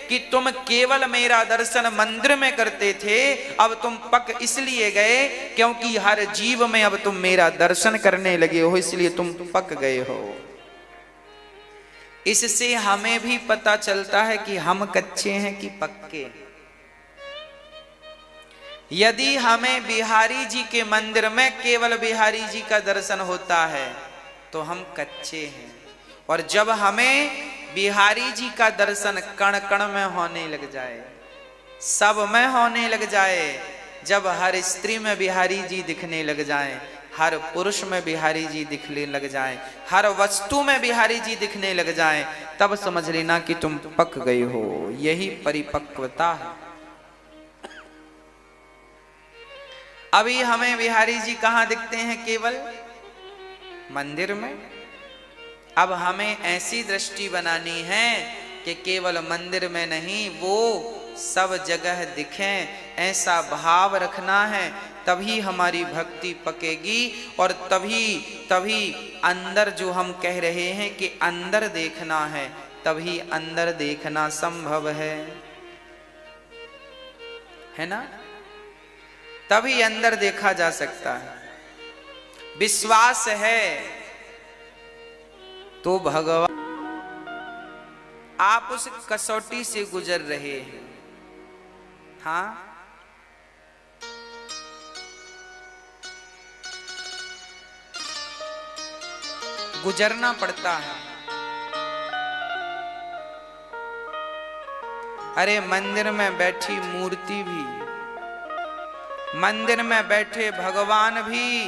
कि तुम केवल मेरा दर्शन मंदिर में करते थे, अब तुम पक इसलिए गए क्योंकि हर जीव में अब तुम मेरा दर्शन करने लगे हो, इसलिए तुम पक गए हो। इससे हमें भी पता चलता है कि हम कच्चे हैं कि पक्के। यदि हमें बिहारी जी के मंदिर में केवल बिहारी जी का दर्शन होता है तो हम कच्चे हैं, और जब हमें बिहारी जी का दर्शन कण कण में होने लग जाए, सब में होने लग जाए, जब हर स्त्री में बिहारी जी दिखने लग जाएं, हर पुरुष में बिहारी जी दिखने लग जाएं, हर वस्तु में बिहारी जी दिखने लग जाएं, तब समझ लेना कि तुम पक गए हो। यही परिपक्वता है। अभी हमें बिहारी जी कहाँ दिखते हैं? केवल मंदिर में। अब हमें ऐसी दृष्टि बनानी है कि केवल मंदिर में नहीं, वो सब जगह दिखें, ऐसा भाव रखना है, तभी हमारी भक्ति पकेगी। और तभी अंदर जो हम कह रहे हैं कि अंदर देखना है, तभी अंदर देखना संभव है ना? तभी अंदर देखा जा सकता है। विश्वास है तो भगवान, आप उस कसौटी से गुजर रहे हैं। हाँ, गुजरना पड़ता है। अरे मंदिर में बैठी मूर्ति भी, मंदिर में बैठे भगवान भी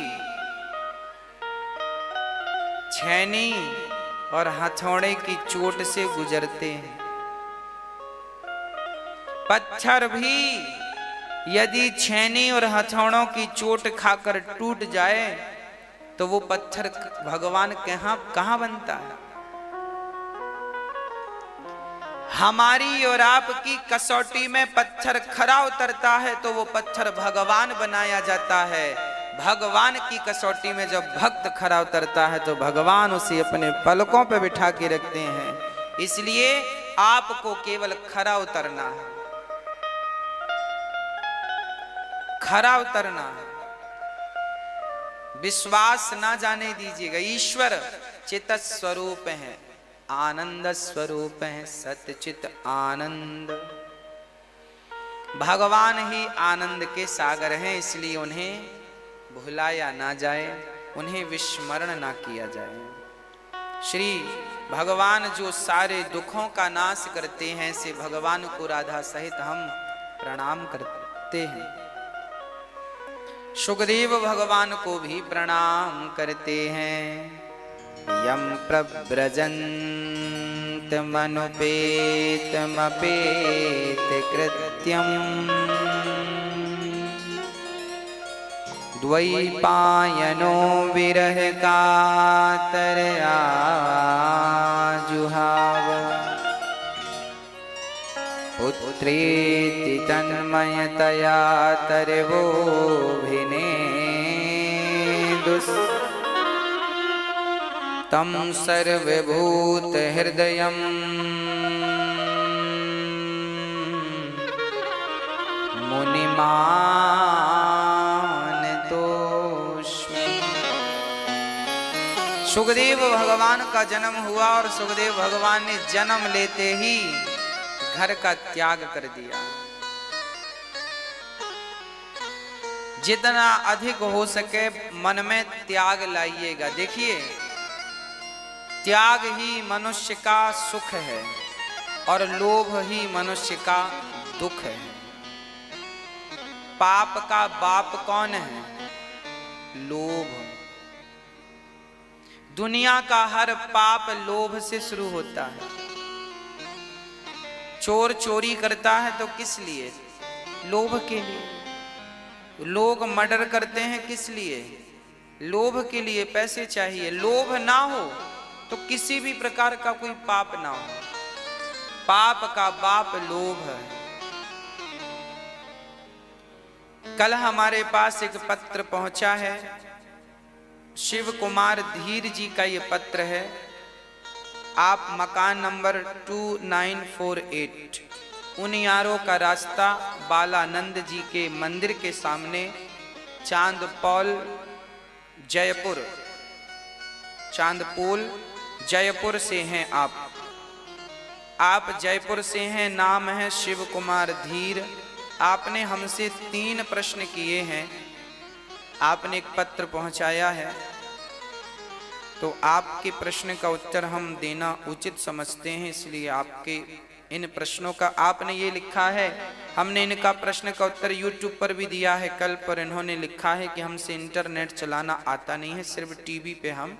छैनी और हथौड़े की चोट से गुजरते हैं। पत्थर भी यदि छैनी और हथौड़ों की चोट खाकर टूट जाए तो वो पत्थर भगवान कहां बनता है? हमारी और आपकी कसौटी में पत्थर खरा उतरता है तो वो पत्थर भगवान बनाया जाता है। भगवान की कसौटी में जब भक्त खरा उतरता है तो भगवान उसे अपने पलकों पे बिठा के रखते हैं। इसलिए आपको केवल खरा उतरना है, खरा उतरना है। विश्वास ना जाने दीजिएगा। ईश्वर चित स्वरूप है, आनंद स्वरूप है, सतचित आनंद। भगवान ही आनंद के सागर हैं, इसलिए उन्हें भुलाया ना जाए, उन्हें विस्मरण ना किया जाए। श्री भगवान जो सारे दुखों का नाश करते हैं, से भगवान को राधा सहित हम प्रणाम करते हैं। सुखदेव भगवान को भी प्रणाम करते हैं। यम प्रव्रजन्त मनुपेत मपेत कृत्यम द्वैपायनो विरह कातर आजुहाव पुत्रेति तन्मयतया तरवोभिने दुस् तम सर्वभूत हृदयं मुनिमानतोस्मि। सुखदेव भगवान का जन्म हुआ और सुखदेव भगवान ने जन्म लेते ही घर का त्याग कर दिया। जितना अधिक हो सके मन में त्याग लाइएगा। देखिए, त्याग ही मनुष्य का सुख है और लोभ ही मनुष्य का दुख है। पाप का बाप कौन है? लोभ। दुनिया का हर पाप लोभ से शुरू होता है। चोर चोरी करता है तो किस लिए? लोभ के लिए। लोग मर्डर करते हैं किस लिए? लोभ के लिए, पैसे चाहिए। लोभ ना हो तो किसी भी प्रकार का कोई पाप ना हो। पाप का बाप लोभ है। कल हमारे पास एक पत्र पहुंचा है, शिव कुमार धीर जी का ये पत्र है। आप मकान नंबर 2948 उनियारों का रास्ता बालानंद जी के मंदिर के सामने, चांदपोल जयपुर, चांदपोल जयपुर से हैं आप जयपुर से हैं। नाम है शिव कुमार धीर। आपने हमसे 3 प्रश्न किए हैं, आपने एक पत्र पहुंचाया है, तो आपके प्रश्न का उत्तर हम देना उचित समझते हैं, इसलिए आपके इन प्रश्नों का आपने ये लिखा है। हमने इनका प्रश्न का उत्तर YouTube पर भी दिया है कल, पर इन्होंने लिखा है कि हमसे इंटरनेट चलाना आता नहीं है, सिर्फ टीवी पे हम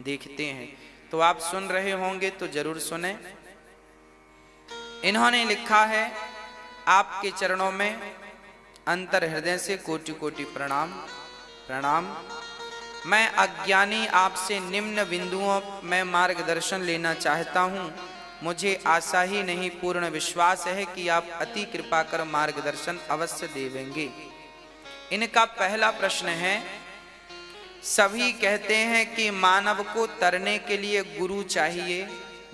देखते हैं। तो आप सुन रहे होंगे तो जरूर सुने। इन्होंने लिखा है, आपके चरणों में अंतर हृदय से कोटि कोटि प्रणाम प्रणाम। मैं अज्ञानी आपसे निम्न बिंदुओं में मार्गदर्शन लेना चाहता हूँ। मुझे आशा ही नहीं पूर्ण विश्वास है कि आप अति कृपा कर मार्गदर्शन अवश्य देवेंगे। इनका पहला प्रश्न है, सभी कहते हैं कि मानव को तरने के लिए गुरु चाहिए,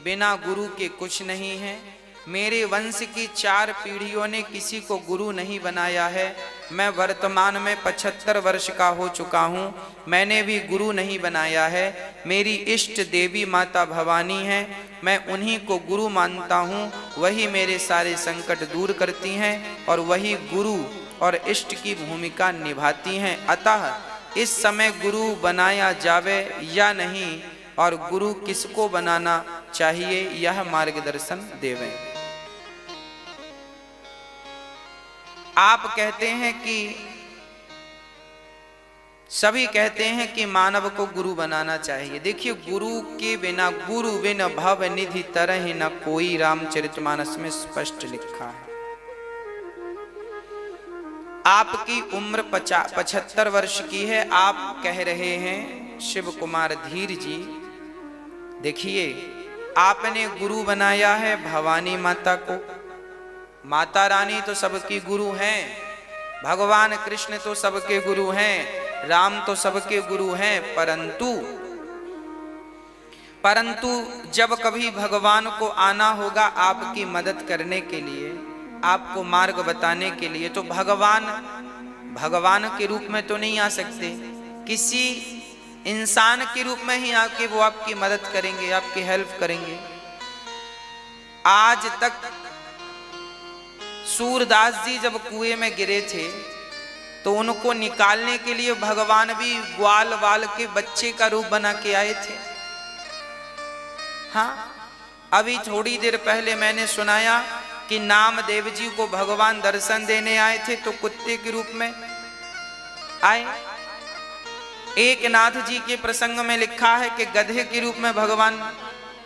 बिना गुरु के कुछ नहीं है। मेरे वंश की 4 पीढ़ियों ने किसी को गुरु नहीं बनाया है। मैं वर्तमान में 75 वर्ष का हो चुका हूँ, मैंने भी गुरु नहीं बनाया है। मेरी इष्ट देवी माता भवानी है, मैं उन्हीं को गुरु मानता हूँ। वही मेरे सारे संकट दूर करती हैं और वही गुरु और इष्ट की भूमिका निभाती हैं। अतः इस समय गुरु बनाया जावे या नहीं और गुरु किसको बनाना चाहिए, यह मार्गदर्शन देवें। आप कहते हैं कि सभी कहते हैं कि मानव को गुरु बनाना चाहिए। देखिए, गुरु के बिना, गुरु बिन भव निधि तरह न कोई, रामचरितमानस में स्पष्ट लिखा है। आपकी उम्र 75 वर्ष की है, आप कह रहे हैं शिव कुमार धीर जी। देखिए, आपने गुरु बनाया है भवानी माता को। माता रानी तो सबकी गुरु हैं, भगवान कृष्ण तो सबके गुरु हैं, राम तो सबके गुरु हैं। परंतु जब कभी भगवान को आना होगा आपकी मदद करने के लिए, आपको मार्ग बताने के लिए, तो भगवान के रूप में तो नहीं आ सकते, किसी इंसान के रूप में ही आके वो आपकी मदद करेंगे, आपकी हेल्प करेंगे। आज तक सूरदास जी जब कुएं में गिरे थे तो उनको निकालने के लिए भगवान भी ग्वाल वाल के बच्चे का रूप बना के आए थे। हाँ, अभी थोड़ी देर पहले मैंने सुनाया कि नामदेव जी को भगवान दर्शन देने आए थे तो कुत्ते के रूप में आए। एक नाथ जी के प्रसंग में लिखा है कि गधे के रूप में भगवान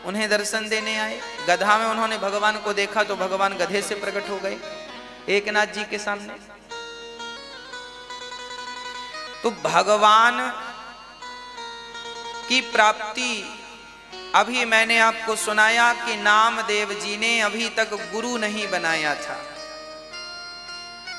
उन्हें दर्शन देने आए। गधा में उन्होंने भगवान को देखा तो भगवान गधे से प्रकट हो गए एक नाथ जी के सामने। तो भगवान की प्राप्ति, अभी मैंने आपको सुनाया कि नामदेव जी ने अभी तक गुरु नहीं बनाया था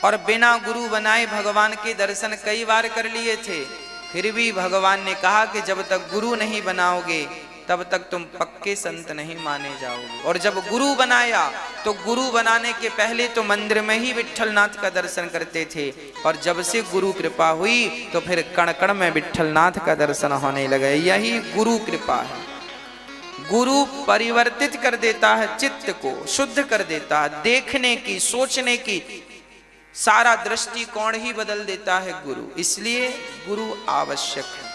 और बिना गुरु बनाए भगवान के दर्शन कई बार कर लिए थे। फिर भी भगवान ने कहा कि जब तक गुरु नहीं बनाओगे तब तक तुम पक्के संत नहीं माने जाओगे। और जब गुरु बनाया तो गुरु बनाने के पहले तो मंदिर में ही विट्ठलनाथ का दर्शन करते थे, और जब से गुरु कृपा हुई तो फिर कण कण में विट्ठलनाथ का दर्शन होने लगा। यही गुरु कृपा है। गुरु परिवर्तित कर देता है, चित्त को शुद्ध कर देता है, देखने की, सोचने की सारा दृष्टिकोण ही बदल देता है गुरु। इसलिए गुरु आवश्यक है,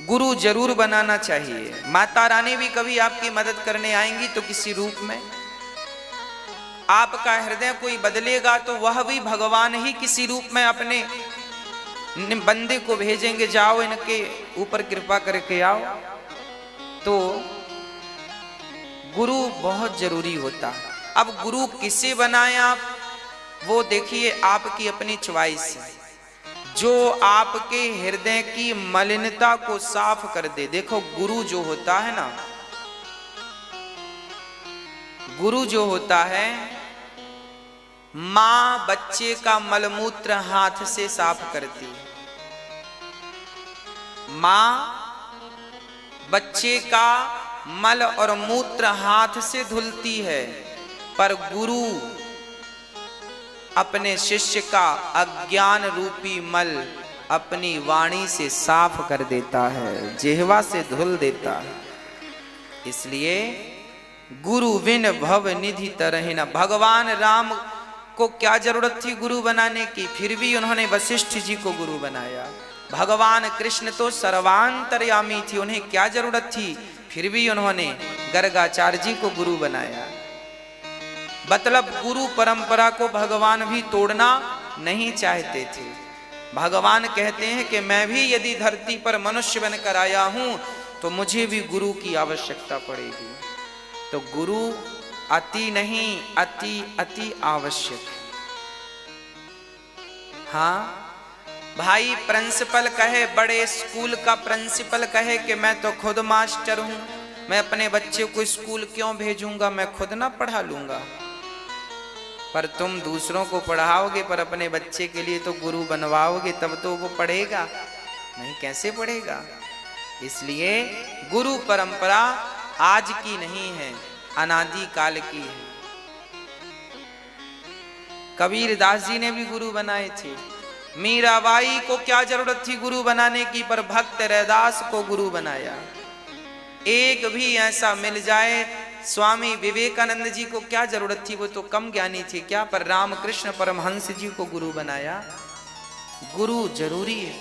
गुरु जरूर बनाना चाहिए। माता रानी भी कभी आपकी मदद करने आएंगी तो किसी रूप में, आपका हृदय कोई बदलेगा तो वह भी भगवान ही किसी रूप में अपने बंदे को भेजेंगे, जाओ इनके ऊपर कृपा करके आओ। तो गुरु बहुत जरूरी होता है। अब गुरु किसे बनाए आप, वो देखिए आपकी अपनी चॉइस है, जो आपके हृदय की मलिनता को साफ कर दे। देखो, गुरु जो होता है ना, गुरु जो होता है, मां बच्चे का मलमूत्र हाथ से साफ करती है। मां बच्चे का मल और मूत्र हाथ से धुलती है, पर गुरु अपने शिष्य का अज्ञान रूपी मल अपनी वाणी से साफ कर देता है, जिह्वा से धुल देता है। इसलिए गुरु बिन भव निधि तरहि न। भगवान राम को क्या जरूरत थी गुरु बनाने की, फिर भी उन्होंने वशिष्ठ जी को गुरु बनाया। भगवान कृष्ण तो सर्वांतर्यामी थी, उन्हें क्या जरूरत थी, फिर भी उन्होंने गर्गाचार्य जी को गुरु बनाया। मतलब गुरु परंपरा को भगवान भी तोड़ना नहीं चाहते थे। भगवान कहते हैं कि मैं भी यदि धरती पर मनुष्य बनकर आया हूं तो मुझे भी गुरु की आवश्यकता पड़ेगी। तो गुरु अति नहीं, अति अति आवश्यक। हाँ भाई, प्रिंसिपल कहे, बड़े स्कूल का प्रिंसिपल कहे कि मैं तो खुद मास्टर हूं, मैं अपने बच्चे को स्कूल क्यों भेजूंगा, मैं खुद ना पढ़ा लूंगा। पर तुम दूसरों को पढ़ाओगे, पर अपने बच्चे के लिए तो गुरु बनवाओगे, तब तो वो पढ़ेगा नहीं, कैसे पढ़ेगा। इसलिए गुरु परंपरा आज की नहीं है, अनादि काल की है। कबीर दास जी ने भी गुरु बनाए थे। मीराबाई को क्या जरूरत थी गुरु बनाने की, पर भक्त रैदास को गुरु बनाया। एक भी ऐसा मिल जाए, स्वामी विवेकानंद जी को क्या जरूरत थी, वो तो कम ज्ञानी थे क्या, पर रामकृष्ण परमहंस जी को गुरु बनाया। गुरु जरूरी है।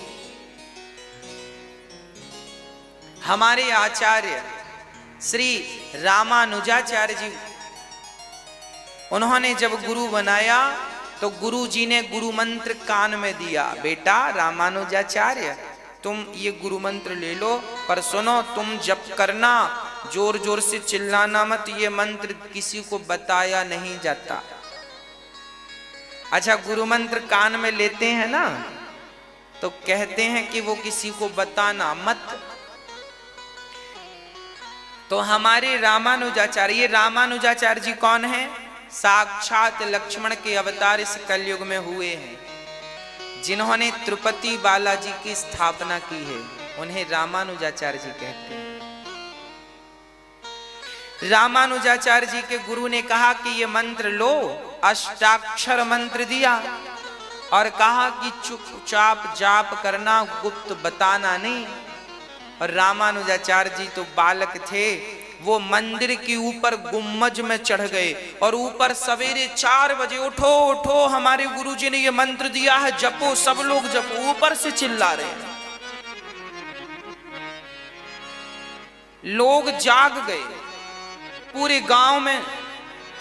हमारे आचार्य श्री रामानुजाचार्य जी, उन्होंने जब गुरु बनाया तो गुरु जी ने गुरु मंत्र कान में दिया, बेटा रामानुजाचार्य तुम ये गुरु मंत्र ले लो, पर सुनो तुम जप करना, जोर जोर से चिल्लाना मत, ये मंत्र किसी को बताया नहीं जाता। अच्छा, गुरु मंत्र कान में लेते हैं ना तो कहते हैं कि वो किसी को बताना मत। तो हमारे रामानुजाचार्य, ये रामानुजाचार्य जी कौन है, साक्षात लक्ष्मण के अवतार इस कलयुग में हुए हैं, जिन्होंने तिरुपति बालाजी की स्थापना की है, उन्हें रामानुजाचार्य जी कहते हैं। रामानुजाचार्य जी के गुरु ने कहा कि ये मंत्र लो, अष्टाक्षर मंत्र दिया और कहा कि चुपचाप जाप करना, गुप्त बताना नहीं। और रामानुजाचार्य जी तो बालक थे, वो मंदिर के ऊपर गुम्मज में चढ़ गए और ऊपर सवेरे 4 बजे उठो उठो, हमारे गुरुजी ने ये मंत्र दिया है, जपो, सब लोग जपो, ऊपर से चिल्ला रहे हैं। लोग जाग गए, पूरे गांव में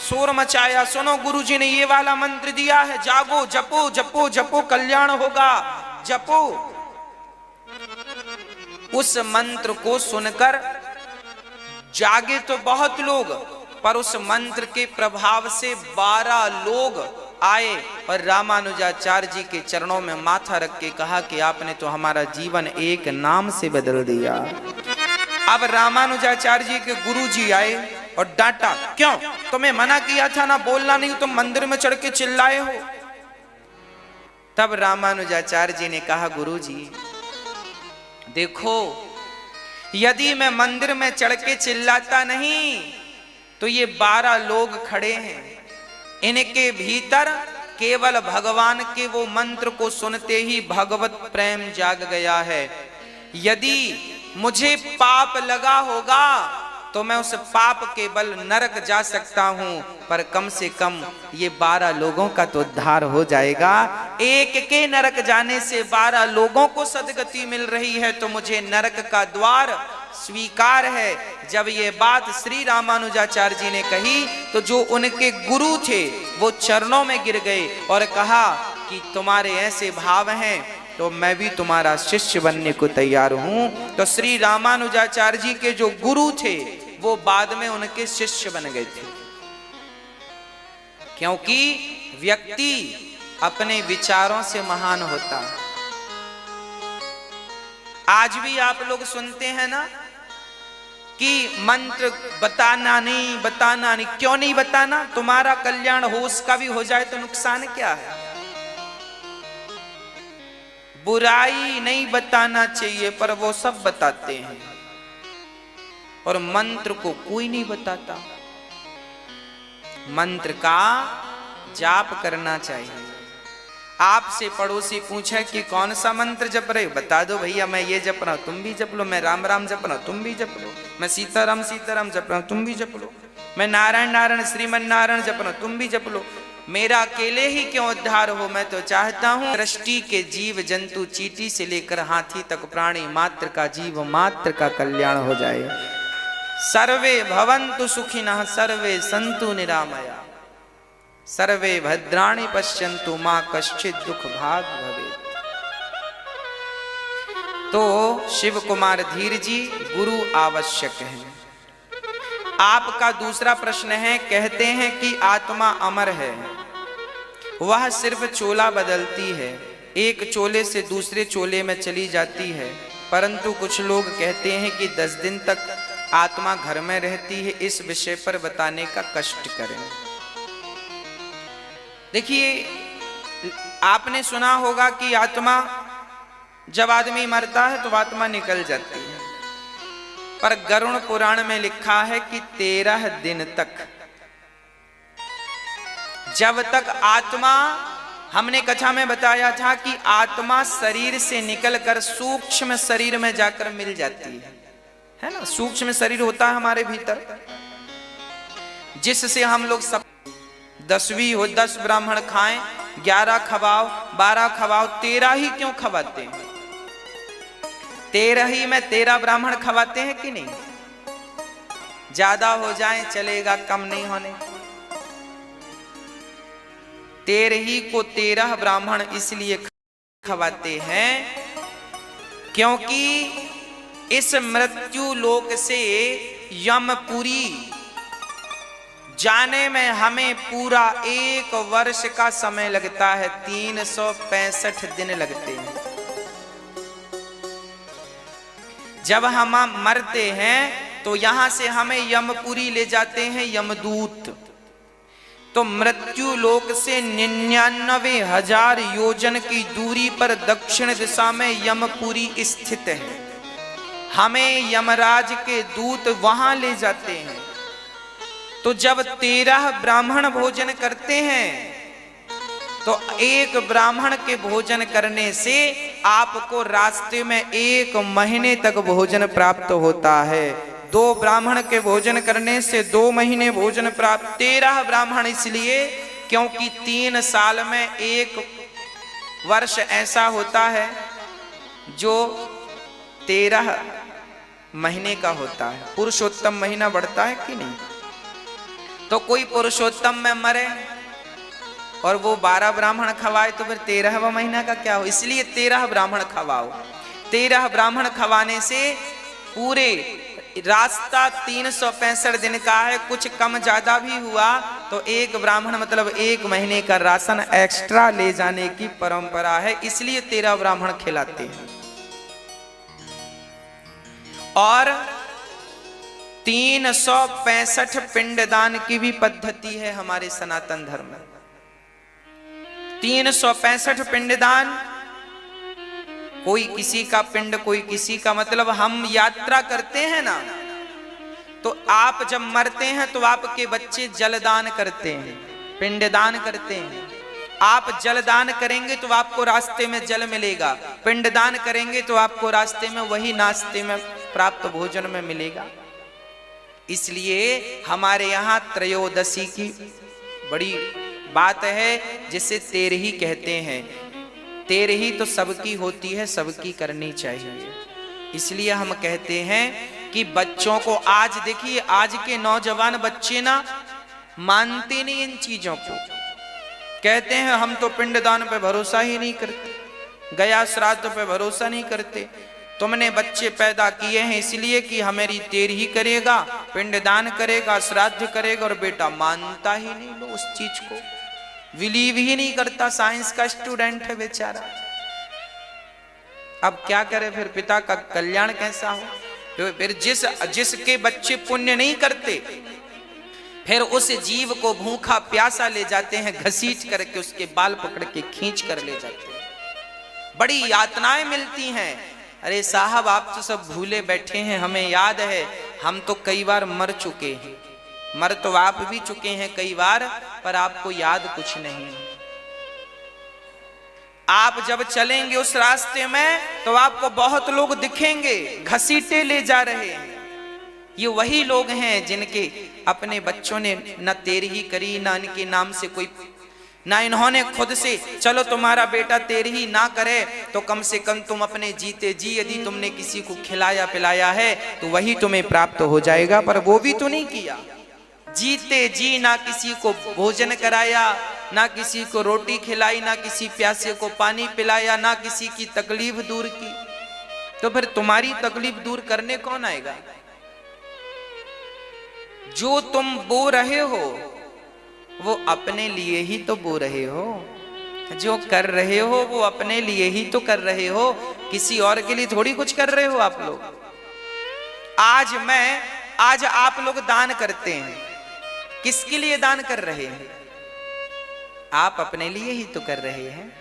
शोर मचाया, सुनो गुरुजी ने ये वाला मंत्र दिया है, जागो, जपो जपो जपो, कल्याण होगा, जपो। उस मंत्र को सुनकर जागे तो बहुत लोग, पर उस मंत्र के प्रभाव से 12 लोग आए और रामानुजाचार्य जी के चरणों में माथा रख के कहा कि आपने तो हमारा जीवन एक नाम से बदल दिया। अब रामानुजाचार्य जी के गुरुजी आए और डांटा, क्यों, तुम्हें मना किया था ना, बोलना नहीं, तुम मंदिर में चढ़ के चिल्लाए हो। तब रामानुजाचार्य जी ने कहा, गुरुजी देखो, यदि मैं मंदिर में चढ़ के चिल्लाता नहीं तो ये 12 लोग खड़े हैं, इनके भीतर केवल भगवान के वो मंत्र को सुनते ही भगवत प्रेम जाग गया है। यदि मुझे पाप लगा होगा तो मैं उस पाप के बल नरक जा सकता हूं, पर कम से कम ये 12 लोगों का तो उद्धार हो जाएगा। एक के नरक जाने से 12 लोगों को सदगति मिल रही है, तो मुझे नरक का द्वार स्वीकार है। जब ये बात श्री रामानुजाचार्य जी ने कही तो जो उनके गुरु थे वो चरणों में गिर गए और कहा कि तुम्हारे ऐसे भाव हैं तो मैं भी तुम्हारा शिष्य बनने को तैयार हूं। तो श्री रामानुजाचार्य जी के जो गुरु थे वो बाद में उनके शिष्य बन गए थे, क्योंकि व्यक्ति अपने विचारों से महान होता है। आज भी आप लोग सुनते हैं ना कि मंत्र बताना नहीं, बताना नहीं। क्यों नहीं बताना? तुम्हारा कल्याण हो, उसका भी हो जाए तो नुकसान क्या है? बुराई नहीं बताना चाहिए, पर वो सब बताते हैं और मंत्र को कोई नहीं बताता। मंत्र का जाप करना चाहिए। आपसे पड़ोसी पूछे कि कौन सा मंत्र जप रहे हो, बता दो भैया मैं ये जप रहा हूं, तुम भी जप लो। मैं राम राम जप रहा हूं, तुम भी जप लो। मैं सीताराम सीताराम जप रहा हूं, तुम भी जप लो। मैं नारायण नारायण श्रीमन नारायण जप रहा हूं, तुम भी जप लो। मेरा अकेले ही क्यों उद्धार हो, मैं तो चाहता हूं सृष्टि के जीव जंतु चींटी से लेकर हाथी तक प्राणी मात्र का जीव मात्र का कल्याण हो जाए। सर्वे भवन्तु सुखिनः सर्वे सन्तु निरामया सर्वे भद्राणि पश्यन्तु मां कश्चित् दुख भाग भवेत्। तो शिव कुमार धीर जी गुरु आवश्यक है। आपका दूसरा प्रश्न है, कहते हैं कि आत्मा अमर है, वह सिर्फ चोला बदलती है, एक चोले से दूसरे चोले में चली जाती है। परंतु कुछ लोग कहते हैं कि 10 दिन तक आत्मा घर में रहती है। इस विषय पर बताने का कष्ट करें। देखिए, आपने सुना होगा कि आत्मा जब आदमी मरता है तो आत्मा निकल जाती है, पर गरुड़ पुराण में लिखा है कि 13 दिन तक, जब तक आत्मा, हमने कथा में बताया था कि आत्मा शरीर से निकलकर सूक्ष्म शरीर में जाकर मिल जाती है ना। सूक्ष्म शरीर होता है हमारे भीतर, जिससे हम लोग सब 10वीं हो 10 ब्राह्मण खाएं, 11 खवाओ, 12 खवाओ, 13 ही क्यों खवाते हैं? 13 ही में 13 ब्राह्मण खवाते हैं कि नहीं? ज्यादा हो जाए चलेगा, कम नहीं होने। 13 ही को 13 ब्राह्मण इसलिए खवाते हैं क्योंकि इस मृत्यु लोक से यमपुरी जाने में हमें पूरा 1 वर्ष का समय लगता है। 365 दिन लगते हैं। जब हम मरते हैं तो यहां से हमें यमपुरी ले जाते हैं यमदूत। तो मृत्यु लोक से 99,000 योजन की दूरी पर दक्षिण दिशा में यमपुरी स्थित है। हमें यमराज के दूत वहां ले जाते हैं। तो जब 13 ब्राह्मण भोजन करते हैं तो 1 ब्राह्मण के भोजन करने से आपको रास्ते में 1 महीने तक भोजन प्राप्त होता है। 2 ब्राह्मण के भोजन करने से 2 महीने भोजन प्राप्त। 13 ब्राह्मण इसलिए क्योंकि 3 साल में 1 वर्ष ऐसा होता है जो 13 महीने का होता है। पुरुषोत्तम महीना बढ़ता है कि नहीं? तो कोई पुरुषोत्तम में मरे और वो 12 ब्राह्मण खवाए तो फिर 13वां महीना का क्या हो? इसलिए 13 ब्राह्मण खवाओ। 13 ब्राह्मण खवाने से पूरे रास्ता 365 दिन का है। कुछ कम ज्यादा भी हुआ तो 1 ब्राह्मण मतलब 1 महीने का राशन एक्स्ट्रा ले जाने की परंपरा है। इसलिए 13 ब्राह्मण खिलाते हैं। और 365 पिंडदान की भी पद्धति है हमारे सनातन धर्म में। 365 पिंडदान, कोई किसी का पिंड कोई किसी का, मतलब हम यात्रा करते हैं ना, तो आप जब मरते हैं तो आपके बच्चे जलदान करते हैं, पिंडदान करते हैं। आप जलदान करेंगे तो आपको रास्ते में जल मिलेगा, पिंडदान करेंगे तो आपको रास्ते में वही नाश्ते में प्राप्त भोजन में मिलेगा। इसलिए हमारे यहाँ त्रयोदशी की बड़ी बात है जिसे 13 कहते हैं। 13 तो सबकी होती है, सबकी करनी चाहिए। इसलिए हम कहते हैं कि बच्चों को, आज देखिए आज के नौजवान बच्चे ना मानते नहीं इन चीजों को। कहते हैं हम तो पिंडदान पे भरोसा ही नहीं करते, गया श्राद्ध पे भरोसा नहीं करते। तुमने बच्चे पैदा किए हैं इसलिए कि हमारी 13 करेगा, पिंडदान करेगा, श्राद्ध करेगा, और बेटा मानता ही नहीं लो उस चीज को, बिलीव ही नहीं करता। साइंस का स्टूडेंट है बेचारा। अब क्या करे फिर? पिता का कल्याण कैसा हो? तो फिर जिसके बच्चे पुण्य नहीं करते, फिर उस जीव को भूखा प्यासा ले जाते हैं, घसीट करके उसके बाल पकड़ के खींच कर ले जाते हैं। बड़ी यातनाएं मिलती हैं। अरे साहब आप तो सब भूले बैठे हैं, हमें याद है, हम तो कई बार मर चुके हैं। मर तो आप भी चुके हैं कई बार, पर आपको याद कुछ नहीं। आप जब चलेंगे उस रास्ते में तो आपको बहुत लोग दिखेंगे घसीटे ले जा रहे हैं। ये वही लोग हैं जिनके अपने बच्चों ने न तेरही करी, ना इनके नाम से कोई, ना इन्होंने खुद से चलो तुम्हारा बेटा तेरही ना करे तो कम से कम तुम अपने जीते जी यदि तुमने किसी को खिलाया पिलाया है तो वही तुम्हें प्राप्त हो जाएगा, पर वो भी तो नहीं किया। जीते जी ना किसी को भोजन कराया, ना किसी को रोटी खिलाई, ना किसी प्यासे को पानी पिलाया, ना किसी की तकलीफ दूर की, तो फिर तुम्हारी तकलीफ दूर करने कौन आएगा? जो तुम बो रहे हो वो अपने लिए ही तो बो रहे हो, जो कर रहे हो वो अपने लिए ही तो कर रहे हो, किसी और के लिए थोड़ी कुछ कर रहे हो आप लोग। आज आप लोग दान करते हैं, किसके लिए दान कर रहे हैं? आप अपने लिए ही तो कर रहे हैं।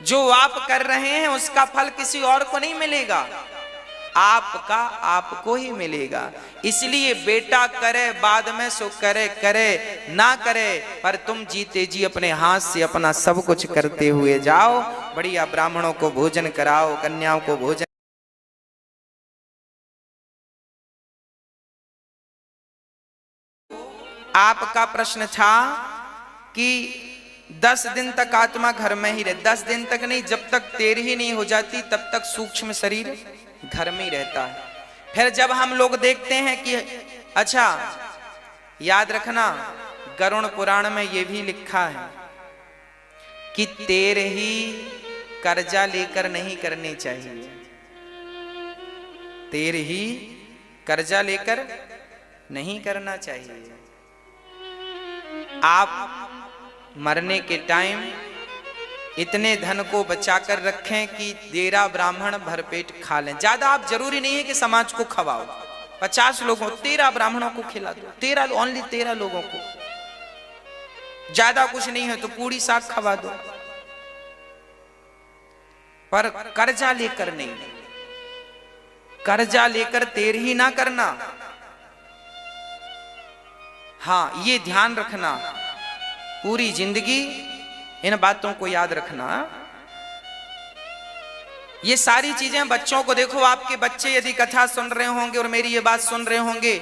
जो आप कर रहे हैं उसका फल किसी और को नहीं मिलेगा, आपका आपको ही मिलेगा। इसलिए बेटा करे बाद में सो करे, करे ना करे, पर तुम जीते जी अपने हाथ से अपना सब कुछ करते हुए जाओ। बढ़िया ब्राह्मणों को भोजन कराओ, कन्याओं को भोजन। आपका प्रश्न था कि 10 दिन तक आत्मा घर में ही रहे। 10 दिन तक नहीं, जब तक तेरही नहीं हो जाती तब तक सूक्ष्म शरीर घर में ही रहता है। फिर जब हम लोग देखते हैं कि अच्छा, याद रखना गरुड़ पुराण में यह भी लिखा है कि तेरही कर्जा लेकर नहीं करनी चाहिए। तेरही कर्जा लेकर नहीं करना चाहिए। आप मरने के टाइम इतने धन को बचाकर रखें कि 13 ब्राह्मण भरपेट खा लें। ज्यादा आप जरूरी नहीं है कि समाज को खवाओ, 50 लोगों 13 ब्राह्मणों को खिला दो, 13 ओनली 13 लोगों को, ज्यादा कुछ नहीं है तो पूरी साग खवा दो, पर कर्जा लेकर नहीं। कर्जा लेकर तेरही ना करना। हाँ, ये ध्यान रखना, पूरी जिंदगी इन बातों को याद रखना। ये सारी चीजें बच्चों को देखो, आपके बच्चे यदि कथा सुन रहे होंगे और मेरी ये बात सुन रहे होंगे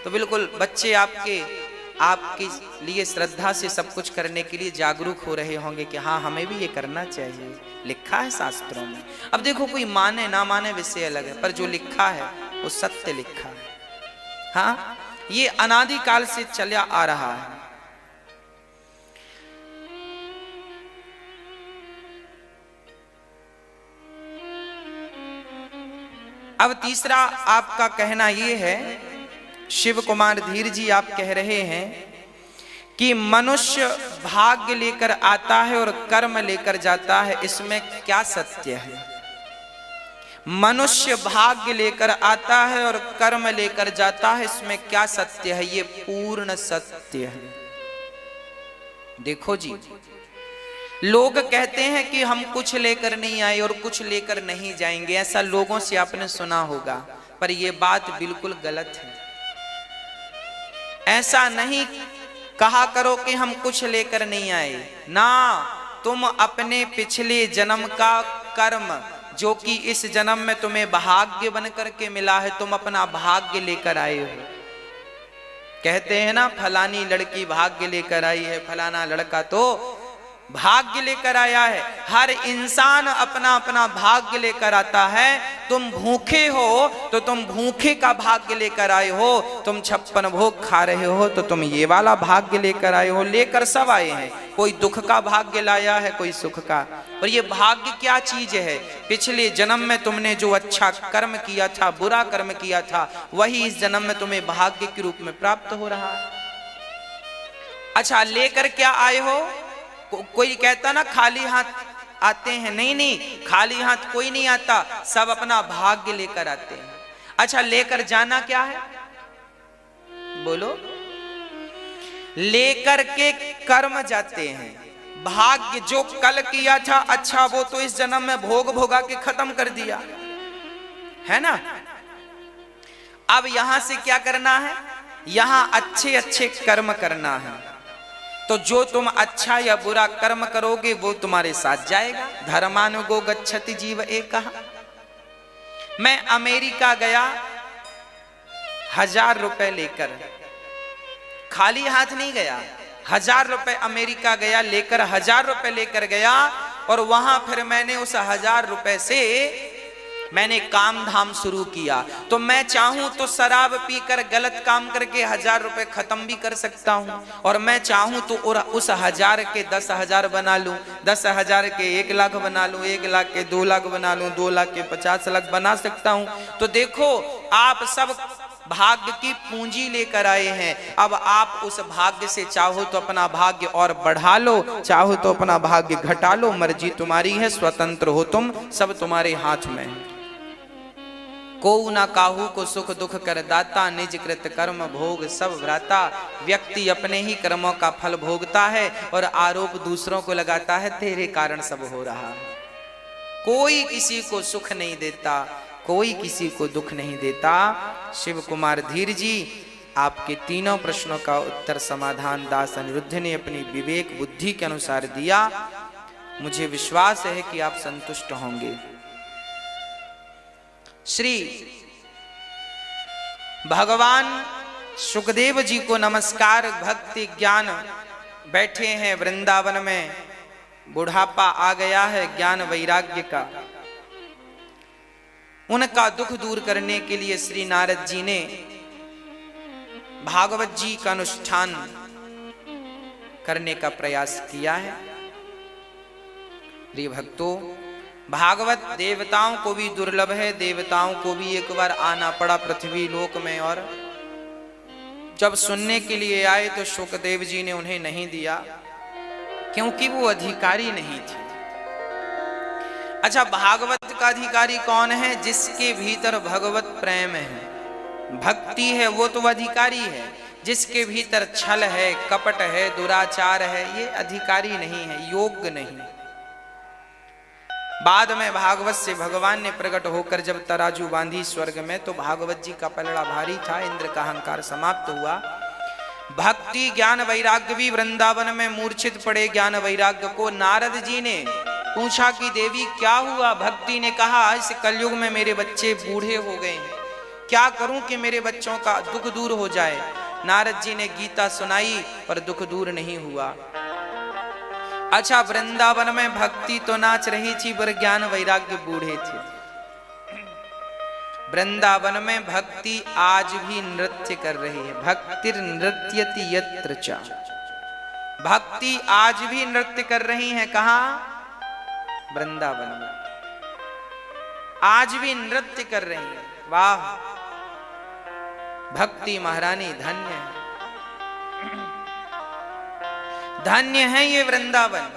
तो बिल्कुल बच्चे आपके लिए श्रद्धा से सब कुछ करने के लिए जागरूक हो रहे होंगे कि हाँ हमें भी ये करना चाहिए, लिखा है शास्त्रों में। अब देखो कोई माने ना माने विषय अलग है, पर जो लिखा है वो सत्य लिखा है। हाँ, ये अनादि काल से चला आ रहा है। अब तीसरा आपका कहना यह है, शिव कुमार धीर जी आप कह रहे हैं कि मनुष्य भाग्य लेकर आता है और कर्म लेकर जाता है, इसमें क्या सत्य है? मनुष्य भाग्य लेकर आता है और कर्म लेकर जाता है, इसमें क्या सत्य है? ये पूर्ण सत्य है। देखो जी, लोग कहते हैं कि हम कुछ लेकर नहीं आए और कुछ लेकर नहीं जाएंगे, ऐसा लोगों से आपने सुना होगा, पर यह बात बिल्कुल गलत है। ऐसा नहीं कहा करो कि हम कुछ लेकर नहीं आए ना, तुम अपने पिछले जन्म का कर्म जो कि इस जन्म में तुम्हें भाग्य बन करके मिला है, तुम अपना भाग्य लेकर आए हो। कहते हैं ना, फलानी लड़की भाग्य लेकर आई है, फलाना लड़का तो भाग्य लेकर आया है। हर इंसान अपना अपना भाग्य लेकर आता है। तुम भूखे हो तो तुम भूखे का भाग्य लेकर आए हो, तुम 56 भोग खा रहे हो तो तुम ये वाला भाग्य लेकर आए हो। लेकर सब आए हैं, कोई दुख का भाग्य लाया है, कोई सुख का। और ये भाग्य क्या चीज है? पिछले जन्म में तुमने जो अच्छा कर्म किया था, बुरा कर्म किया था, वही इस जन्म में तुम्हें भाग्य के रूप में प्राप्त हो रहा है। अच्छा, लेकर क्या आए हो? कोई कहता ना खाली हाथ आते हैं, नहीं नहीं, खाली हाथ कोई नहीं आता, सब अपना भाग्य लेकर आते हैं। अच्छा, लेकर जाना क्या है? बोलो। लेकर के कर्म जाते हैं। भाग्य जो कल किया था अच्छा, वो तो इस जन्म में भोग भोगा के खत्म कर दिया है ना। अब यहां से क्या करना है? यहां अच्छे अच्छे कर्म करना है, तो जो तुम अच्छा या बुरा कर्म करोगे वो तुम्हारे साथ जाएगा। धर्मानुगो गच्छति जीव एकः। मैं अमेरिका गया 1000 रुपए लेकर, खाली हाथ नहीं गया, 1000 रुपए अमेरिका गया लेकर, 1000 रुपए लेकर गया, और वहां फिर मैंने उस 1000 रुपए से मैंने काम धाम शुरू किया। तो मैं चाहूं तो शराब पीकर गलत काम करके 1000 रुपए खत्म भी कर सकता हूं, और मैं चाहूं तो उस 1000 के 10,000 बना लूं, 10,000 के 1 लाख बना लूं, 1 लाख के 2 लाख बना लूं, 2 लाख के 50 लाख बना सकता हूं। तो देखो, आप सब भाग्य की पूंजी लेकर आए हैं। अब आप उस भाग्य से चाहो तो अपना भाग्य और बढ़ा लो, चाहो तो अपना भाग्य घटा लो, मर्जी तुम्हारी है, स्वतंत्र हो तुम, सब तुम्हारे हाथ में है। को न काहू को सुख दुख कर दाता, निज कृत कर्म भोग सब भ्राता। व्यक्ति अपने ही कर्मों का फल भोगता है और आरोप दूसरों को लगाता है, तेरे कारण सब हो रहा है। कोई किसी को सुख नहीं देता, कोई किसी को दुख नहीं देता। शिव कुमार धीर जी, आपके तीनों प्रश्नों का उत्तर समाधान दास अनिरुद्ध ने अपनी विवेक बुद्धि के अनुसार दिया। मुझे विश्वास है कि आप संतुष्ट होंगे। श्री भगवान सुखदेव जी को नमस्कार, भक्ति ज्ञान। बैठे हैं वृंदावन में, बुढ़ापा आ गया है ज्ञान वैराग्य का। उनका दुख दूर करने के लिए श्री नारद जी ने भागवत जी का अनुष्ठान करने का प्रयास किया है। प्रिय भक्तों, भागवत देवताओं को भी दुर्लभ है, देवताओं को भी एक बार आना पड़ा पृथ्वी लोक में, और जब सुनने के लिए आए तो सुखदेव जी ने उन्हें नहीं दिया, क्योंकि वो अधिकारी नहीं थे। अच्छा, भागवत का अधिकारी कौन है? जिसके भीतर भगवत प्रेम है, भक्ति है, वो तो अधिकारी है। जिसके भीतर छल है, कपट है, दुराचार है, ये अधिकारी नहीं है, योग्य नहीं। बाद में भागवत से भगवान ने प्रकट होकर जब तराजू बांधी स्वर्ग में, तो भागवत जी का पलड़ा भारी था, इंद्र का अहंकार समाप्त हुआ। भक्ति ज्ञान वैराग्य भी वृंदावन में मूर्छित पड़े। ज्ञान वैराग्य को नारद जी ने पूछा कि देवी क्या हुआ? भक्ति ने कहा, इस कलयुग में मेरे बच्चे बूढ़े हो गए हैं, क्या करूं कि मेरे बच्चों का दुख दूर हो जाए। नारद जी ने गीता सुनाई, पर दुख दूर नहीं हुआ। अच्छा, वृंदावन में भक्ति तो नाच रही थी, पर ज्ञान वैराग्य बूढ़े थे। वृंदावन में भक्ति आज भी नृत्य कर रही है। भक्तिर नृत्यति यत्र च। भक्ति आज भी नृत्य कर रही है। कहां? वृंदावन में आज भी नृत्य कर रही है। वाह, भक्ति महारानी धन्य है, धन्य है ये वृंदावन।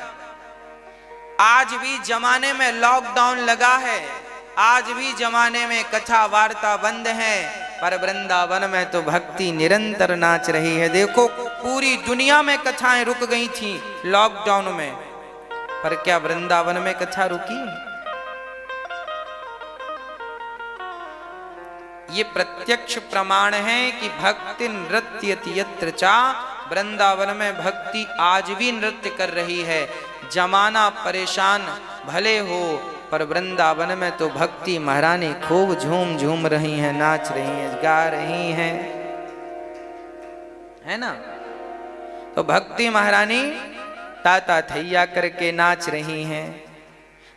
आज भी जमाने में लॉकडाउन लगा है, आज भी जमाने में कथा वार्ता बंद है, पर वृंदावन में तो भक्ति निरंतर नाच रही है। देखो, पूरी दुनिया में कथाएं रुक गई थी लॉकडाउन में, पर क्या वृंदावन में कथा रुकी? ये प्रत्यक्ष प्रमाण है कि भक्ति नृत्यति यत्र चा। वृंदावन में भक्ति आज भी नृत्य कर रही है। जमाना परेशान भले हो, पर वृंदावन में तो भक्ति महारानी खूब झूम झूम रही हैं, नाच रही हैं, गा रही हैं, है ना? तो भक्ति महारानी ताता थैया करके नाच रही हैं।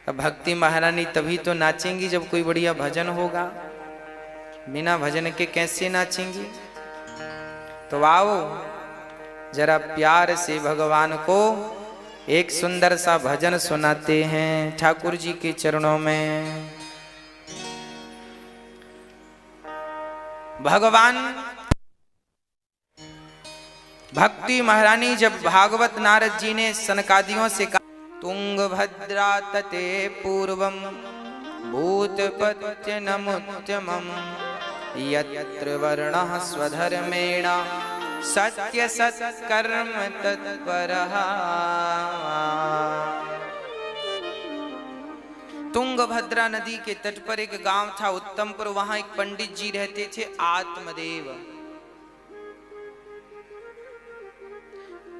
तो भक्ति महारानी तभी तो नाचेंगी जब कोई बढ़िया भजन होगा, बिना भजन के कैसे नाचेंगी? तो आओ जरा प्यार से भगवान को एक सुंदर सा भजन सुनाते हैं ठाकुर जी के चरणों में। भगवान भक्ति महारानी जब भागवत नारद जी ने सनकादियों से कहा, तुंगभद्रा तटे पूर्वम भूतपत्य नमुत्तमम् यत्र वर्णः स्वधर्मेण सत्य सत्कर्म तत्परः। तुंगभद्रा नदी के तट पर एक गांव था उत्तमपुर। वहां एक पंडित जी रहते थे, आत्मदेव।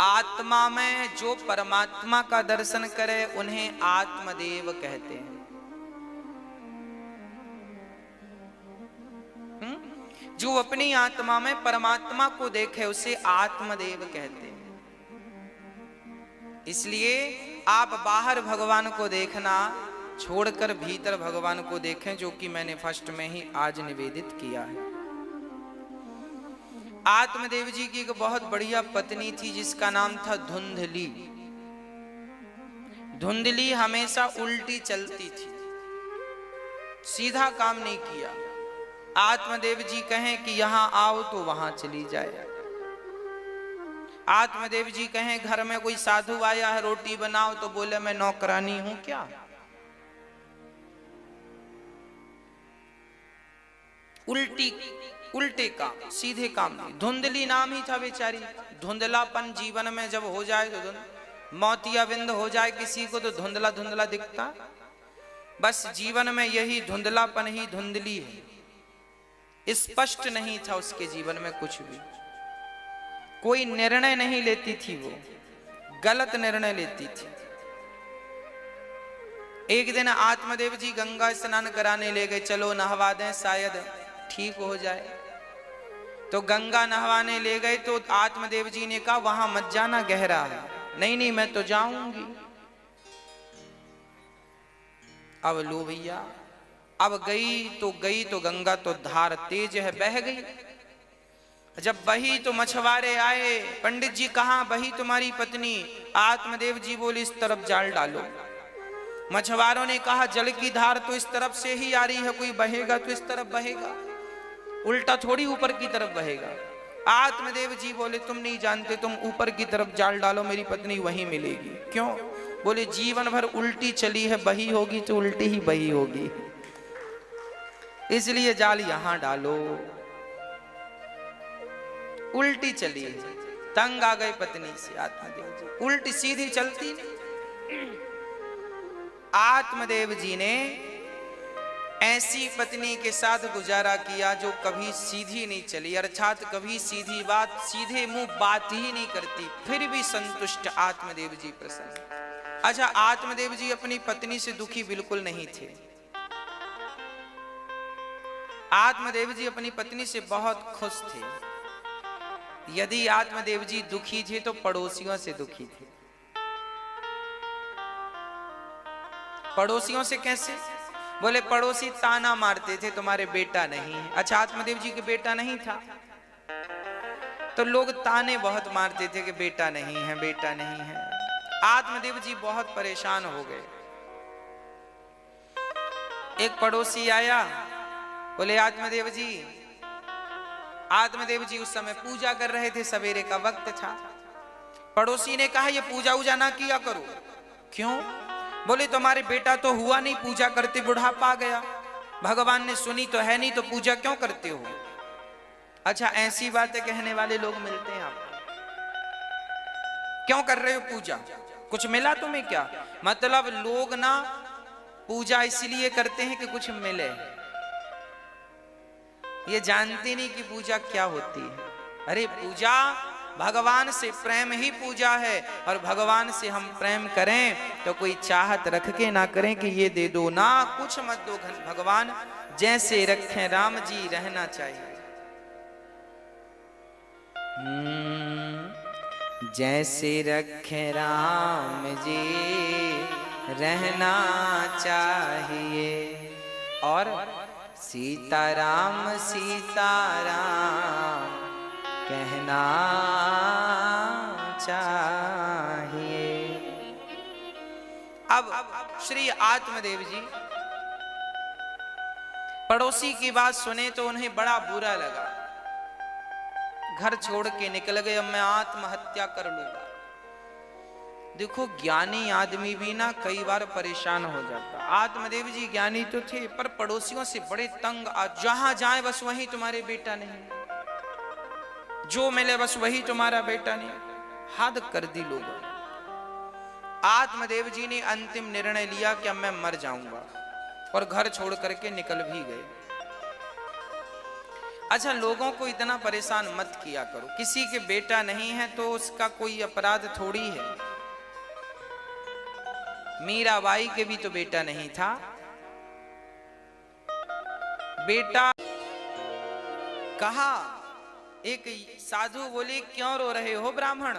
आत्मा में जो परमात्मा का दर्शन करे उन्हें आत्मदेव कहते हैं। जो अपनी आत्मा में परमात्मा को देखे उसे आत्मदेव कहते हैं। इसलिए आप बाहर भगवान को देखना छोड़कर भीतर भगवान को देखें, जो कि मैंने फर्स्ट में ही आज निवेदित किया है। आत्मदेव जी की एक बहुत बढ़िया पत्नी थी जिसका नाम था धुंधली। धुंधली हमेशा उल्टी चलती थी, सीधा काम नहीं किया। आत्मदेव जी कहें कि यहां आओ तो वहां चली जाए। आत्मदेव जी कहें घर में कोई साधु आया है रोटी बनाओ तो बोले मैं नौकरानी हूं क्या। उल्टे काम, सीधे काम नहीं। धुंधली नाम ही था बेचारी। धुंधलापन जीवन में जब हो जाए तो मोतियाबिंद हो जाए किसी को तो धुंधला धुंधला दिखता। बस जीवन में यही धुंधलापन ही धुंधली है। स्पष्ट नहीं था उसके जीवन में कुछ भी। कोई निर्णय नहीं लेती थी, वो गलत निर्णय लेती थी। एक दिन आत्मदेव जी गंगा स्नान कराने ले गए, चलो नहवा दें शायद ठीक हो जाए। तो गंगा नहवाने ले गए तो आत्मदेव जी ने कहा वहां मत जाना, गहरा है। नहीं नहीं मैं तो जाऊंगी। अब लो भैया, अब गई तो गंगा तो धार तेज है, बह गई। जब बही तो मछुआरे आए, पंडित जी कहां बही तुम्हारी पत्नी। आत्मदेव जी बोले इस तरफ जाल डालो। मछुआरों ने कहा जल की धार तो इस तरफ से ही आ रही है, कोई बहेगा तो इस तरफ बहेगा, उल्टा थोड़ी ऊपर की तरफ बहेगा। आत्मदेव जी बोले तुम नहीं जानते, तुम ऊपर की तरफ जाल डालो, मेरी पत्नी वहीं मिलेगी। क्यों? बोले जीवन भर उल्टी चली है, बही होगी तो उल्टी ही बही होगी, इसलिए जाल यहां डालो। उल्टी चली, तंग आ गए पत्नी से आत्मदेव जी, उल्टी सीधी चलती नहीं। आत्मदेव जी ने ऐसी पत्नी के साथ गुजारा किया जो कभी सीधी नहीं चली, अर्थात कभी सीधी बात, सीधे मुंह बात ही नहीं करती, फिर भी संतुष्ट आत्मदेव जी प्रसन्न। अच्छा, आत्मदेव जी अपनी पत्नी से दुखी बिल्कुल नहीं थे। आत्मदेव जी अपनी पत्नी से बहुत खुश थे। यदि आत्मदेव जी दुखी थे तो पड़ोसियों से दुखी थे। पड़ोसियों से कैसे? बोले पड़ोसी ताना मारते थे तुम्हारे बेटा नहीं है। अच्छा, आत्मदेव जी के बेटा नहीं था तो लोग ताने बहुत मारते थे कि बेटा नहीं है, बेटा नहीं है। आत्मदेव जी बहुत परेशान हो गए। एक पड़ोसी आया, बोले आत्मदेव जी उस समय पूजा कर रहे थे, सवेरे का वक्त था। पड़ोसी ने कहा ये पूजा उजा ना किया करो। क्यों? बोले तुम्हारे बेटा तो हुआ नहीं, पूजा करते बुढ़ापा आ गया, भगवान ने सुनी तो है नहीं, तो पूजा क्यों करते हो? अच्छा, ऐसी बातें कहने वाले लोग मिलते हैं आपको। क्यों कर रहे हो पूजा? कुछ मिला तुम्हें क्या? मतलब लोग ना पूजा इसलिए करते हैं कि कुछ मिले, ये जानते नहीं कि पूजा क्या होती है। अरे पूजा भगवान से प्रेम ही पूजा है, और भगवान से हम प्रेम करें तो कोई चाहत रख के ना करें कि ये दे दो ना, कुछ मत दो। भगवान जैसे रखें राम जी रहना चाहिए। जैसे रखें राम जी रहना चाहिए, और सीताराम सीताराम कहना चाहिए। अब श्री आत्मदेव जी पड़ोसी की बात सुने तो उन्हें बड़ा बुरा लगा। घर छोड़ के निकल गए, अब मैं आत्महत्या कर लूंगा। देखो, ज्ञानी आदमी भी ना कई बार परेशान हो जाता। आत्मदेव जी ज्ञानी तो थे पर पड़ोसियों से बड़े तंग। जहां जाए बस वही तुम्हारे बेटा नहीं, जो मिले बस वही तुम्हारा बेटा नहीं, हद कर दी लोगों। आत्मदेव जी ने अंतिम निर्णय लिया कि अब मैं मर जाऊंगा, और घर छोड़ करके निकल भी गए। अच्छा, लोगों को इतना परेशान मत किया करो। किसी के बेटा नहीं है तो उसका कोई अपराध थोड़ी है। मीराबाई के भी तो बेटा नहीं था। बेटा कहा। एक साधु बोले, क्यों रो रहे हो ब्राह्मण?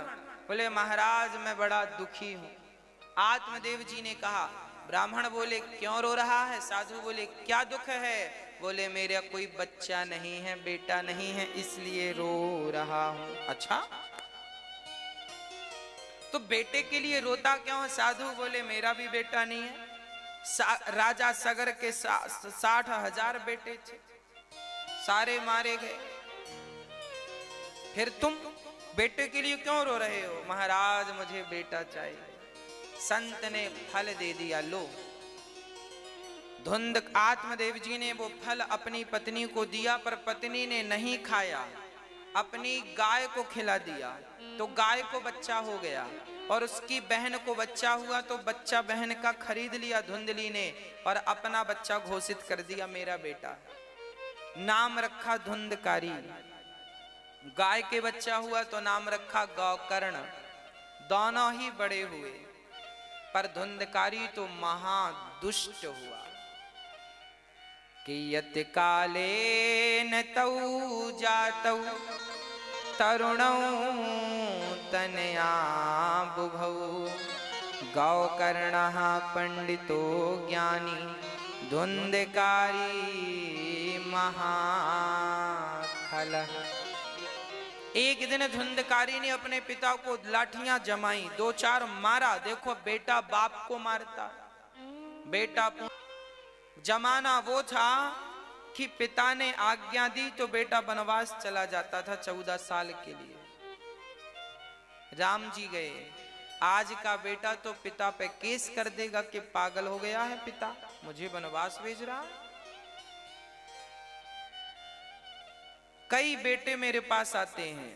बोले, महाराज मैं बड़ा दुखी हूं। आत्मदेव जी ने कहा। ब्राह्मण बोले, क्यों रो रहा है? साधु बोले, क्या दुख है? बोले, मेरा कोई बच्चा नहीं है, बेटा नहीं है, इसलिए रो रहा हूं। अच्छा, तो बेटे के लिए रोता क्यों है? साधु बोले, मेरा भी बेटा नहीं है। राजा सगर के 60,000 बेटे थे, सारे मारे गए। फिर तुम बेटे के लिए क्यों रो रहे हो? महाराज मुझे बेटा चाहिए। संत ने फल दे दिया, लो। धुंध आत्मदेव जी ने वो फल अपनी पत्नी को दिया, पर पत्नी ने नहीं खाया, अपनी गाय को खिला दिया। तो गाय को बच्चा हो गया, और उसकी बहन को बच्चा हुआ, तो बच्चा बहन का खरीद लिया धुंधली ने, और अपना बच्चा घोषित कर दिया मेरा बेटा। नाम रखा धुंधकारी। गाय के बच्चा हुआ तो नाम रखा गौकर्ण। दोनों ही बड़े हुए, पर धुंधकारी तो महादुष्ट हुआ। कियत कालेन तौ जातौ तरुणौ तनया बुभौ गौकर्णः पंडितो ज्ञानी धुंधकारी महाखलः। एक दिन धुंधकारी ने अपने पिता को लाठियां जमाई, 2-4 मारा। देखो, बेटा बाप को मारता, बेटा। जमाना वो था कि पिता ने आज्ञा दी तो बेटा वनवास चला जाता था 14 साल के लिए। राम जी गए। आज का बेटा तो पिता पे केस कर देगा कि पागल हो गया है पिता, मुझे वनवास भेज रहा। कई बेटे मेरे पास आते हैं।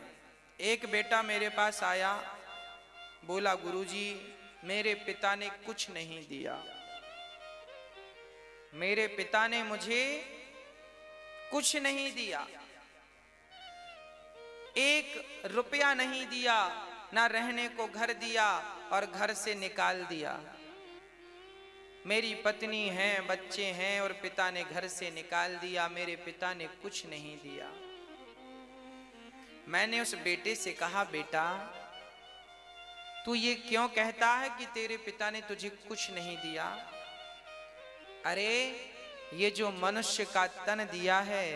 एक बेटा मेरे पास आया, बोला, गुरुजी मेरे पिता ने कुछ नहीं दिया, मेरे पिता ने मुझे कुछ नहीं दिया, 1 रुपया नहीं दिया, ना रहने को घर दिया और घर से निकाल दिया। मेरी पत्नी है, बच्चे हैं, और पिता ने घर से निकाल दिया, मेरे पिता ने कुछ नहीं दिया। मैंने उस बेटे से कहा, बेटा तू ये क्यों कहता है कि तेरे पिता ने तुझे कुछ नहीं दिया? अरे ये जो मनुष्य का तन दिया है,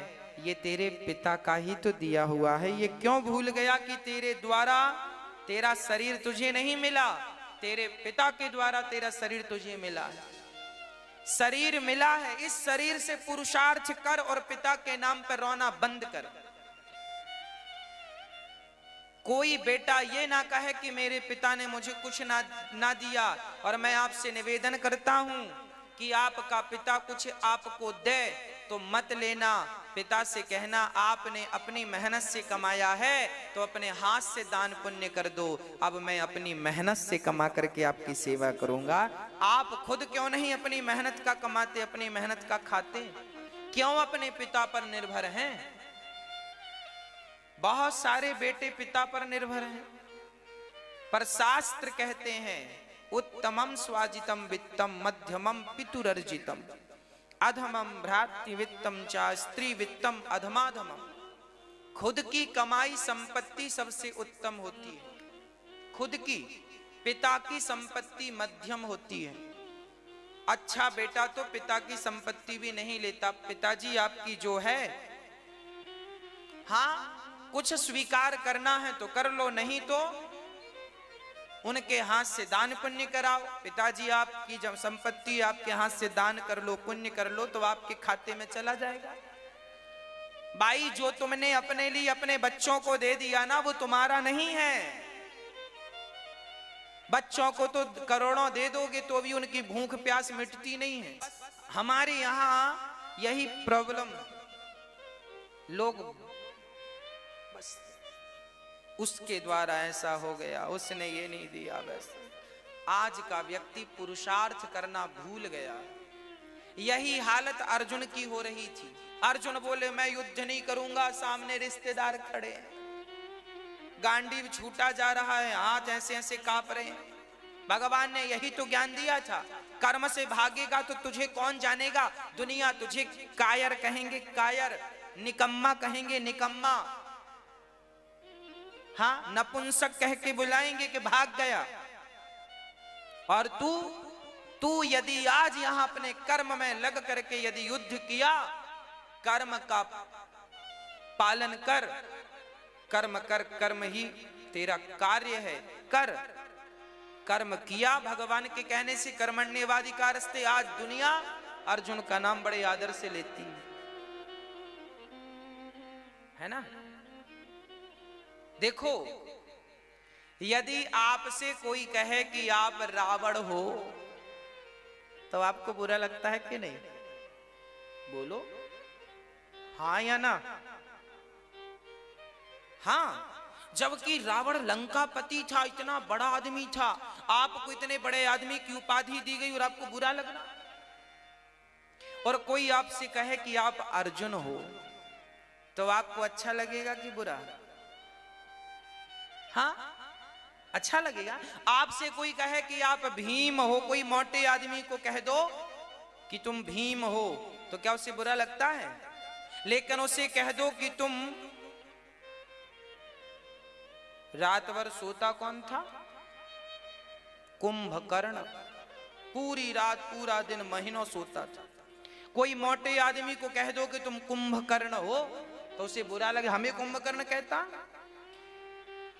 ये तेरे पिता का ही तो दिया हुआ है। ये क्यों भूल गया कि तेरे द्वारा तेरा शरीर तुझे नहीं मिला, तेरे पिता के द्वारा तेरा शरीर तुझे मिला। शरीर मिला है, इस शरीर से पुरुषार्थ कर और पिता के नाम पर रोना बंद कर। कोई बेटा ये ना कहे कि मेरे पिता ने मुझे कुछ ना दिया। और मैं आपसे निवेदन करता हूं कि आपका पिता कुछ आपको दे तो मत लेना। पिता से कहना, आपने अपनी मेहनत से कमाया है तो अपने हाथ से दान पुण्य कर दो। अब मैं अपनी मेहनत से कमा करके आपकी सेवा करूंगा। आप खुद क्यों नहीं अपनी मेहनत का कमाते, अपनी मेहनत का खाते? क्यों अपने पिता पर निर्भर हैं? बहुत सारे बेटे पिता पर निर्भर हैं, पर शास्त्र कहते हैं, उत्तमम स्वाजितम वित्तम मध्यमम पितुरर्जितम अधमम भ्रातृ वित्तम चा स्त्री वित्तम अधमाधमम। खुद की कमाई संपत्ति सबसे उत्तम होती है। खुद की, पिता की संपत्ति मध्यम होती है। अच्छा बेटा तो पिता की संपत्ति भी नहीं लेता। पिताजी आपकी जो है, हाँ कुछ स्वीकार करना है तो कर लो, नहीं तो उनके हाथ से दान पुण्य कराओ। पिताजी आपकी जब संपत्ति आपके हाथ से दान कर लो, पुण्य कर लो, तो आपके खाते में चला जाएगा। भाई जो तुमने अपने लिए अपने बच्चों को दे दिया ना, वो तुम्हारा नहीं है। बच्चों को तो करोड़ों दे दोगे तो भी उनकी भूख प्यास मिटती नहीं है। हमारे यहां यही प्रॉब्लम, लोग बस उसके द्वारा ऐसा हो गया, उसने ये नहीं दिया। बस आज का व्यक्ति पुरुषार्थ करना भूल गया। यही हालत अर्जुन की हो रही थी। अर्जुन बोले मैं युद्ध नहीं करूंगा, सामने रिश्तेदार खड़े हैं, गांडीव छूटा जा रहा है, हाथ ऐसे ऐसे कांप रहे हैं। भगवान ने यही तो ज्ञान दिया था, कर्म से भागेगा तो तुझे कौन जानेगा, दुनिया तुझे कायर कहेंगे, कायर, निकम्मा कहेंगे, निकम्मा, हाँ नपुंसक कह के बुलाएंगे कि भाग गया। और तू यदि आज यहां अपने कर्म में लग करके यदि युद्ध किया, कर्म का पालन कर, कर्म कर, कर्म ही तेरा कार्य है, कर, कर्म किया भगवान के कहने से, कर्मण्येवाधिकारस्ते। आज दुनिया अर्जुन का नाम बड़े आदर से लेती है ना। देखो, यदि आपसे कोई कहे कि आप रावण हो तो आपको बुरा लगता है कि नहीं? बोलो हाँ या ना। हाँ, जबकि रावण लंकापति था, इतना बड़ा आदमी था, आपको इतने बड़े आदमी की उपाधि दी गई और आपको बुरा लगना। और कोई आपसे कहे कि आप अर्जुन हो तो आपको अच्छा लगेगा कि बुरा? हाँ, अच्छा लगेगा। आपसे कोई कहे कि आप भीम हो, कोई मोटे आदमी को कह दो कि तुम भीम हो तो क्या उसे बुरा लगता है? लेकिन उसे कह दो कि तुम, रात भर सोता कौन था? कुंभकर्ण, पूरी रात पूरा दिन महीनों सोता था। कोई मोटे आदमी को कह दो कि तुम कुंभकर्ण हो तो उसे बुरा लगे, हमें कुंभकर्ण कहता।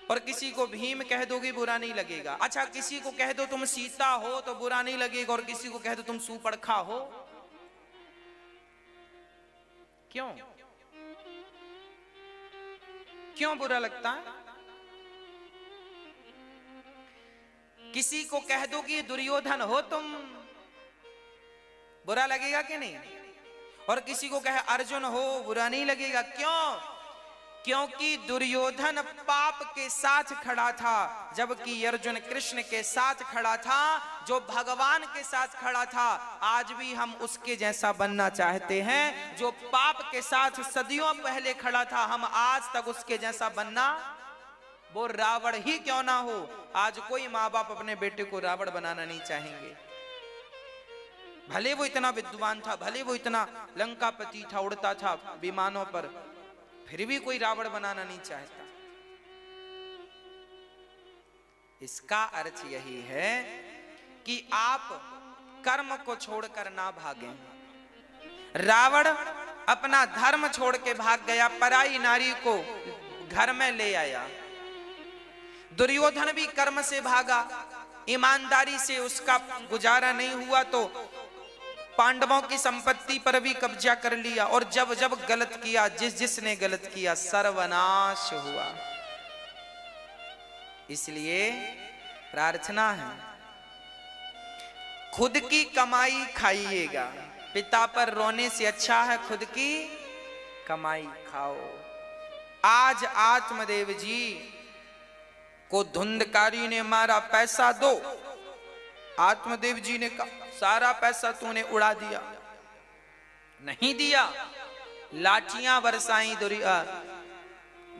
और किसी को भीम कह दोगे बुरा नहीं लगेगा। अच्छा, किसी को कह दो तुम सीता हो तो बुरा नहीं लगेगा, और किसी को कह दो तुम सुपड़खा हो, क्यों क्यों बुरा लगता है? किसी को कह दो कि दुर्योधन हो तुम, बुरा लगेगा कि नहीं? और किसी को कहे अर्जुन हो, बुरा नहीं लगेगा। क्यों? क्योंकि दुर्योधन पाप के साथ खड़ा था, जबकि अर्जुन कृष्ण के साथ खड़ा था, जो भगवान के साथ खड़ा था। आज भी हम उसके जैसा बनना चाहते हैं, जो पाप के साथ सदियों पहले खड़ा था, हम आज तक उसके जैसा बनना, वो रावण ही क्यों ना हो। आज कोई माँ बाप अपने बेटे को रावण बनाना नहीं चाहेंगे, भले वो इतना विद्वान था, भले वो इतना लंकापति था, उड़ता था विमानों पर, फिर भी कोई रावण बनाना नहीं चाहता। इसका अर्थ यही है कि आप कर्म को छोड़कर ना भागें। रावण अपना धर्म छोड़ के भाग गया, पराई नारी को घर में ले आया। दुर्योधन भी कर्म से भागा, ईमानदारी से उसका गुजारा नहीं हुआ तो पांडवों की संपत्ति पर भी कब्जा कर लिया। और जब जब गलत किया, जिसने गलत किया, सर्वनाश हुआ। इसलिए प्रार्थना है, खुद की कमाई खाइएगा। पिता पर रोने से अच्छा है खुद की कमाई खाओ। आज आत्मदेव जी को धुंधकारी ने मारा, पैसा दो। आत्मदेव जी ने कहा सारा पैसा तूने उड़ा दिया। नहीं दिया, लाठियां बरसाई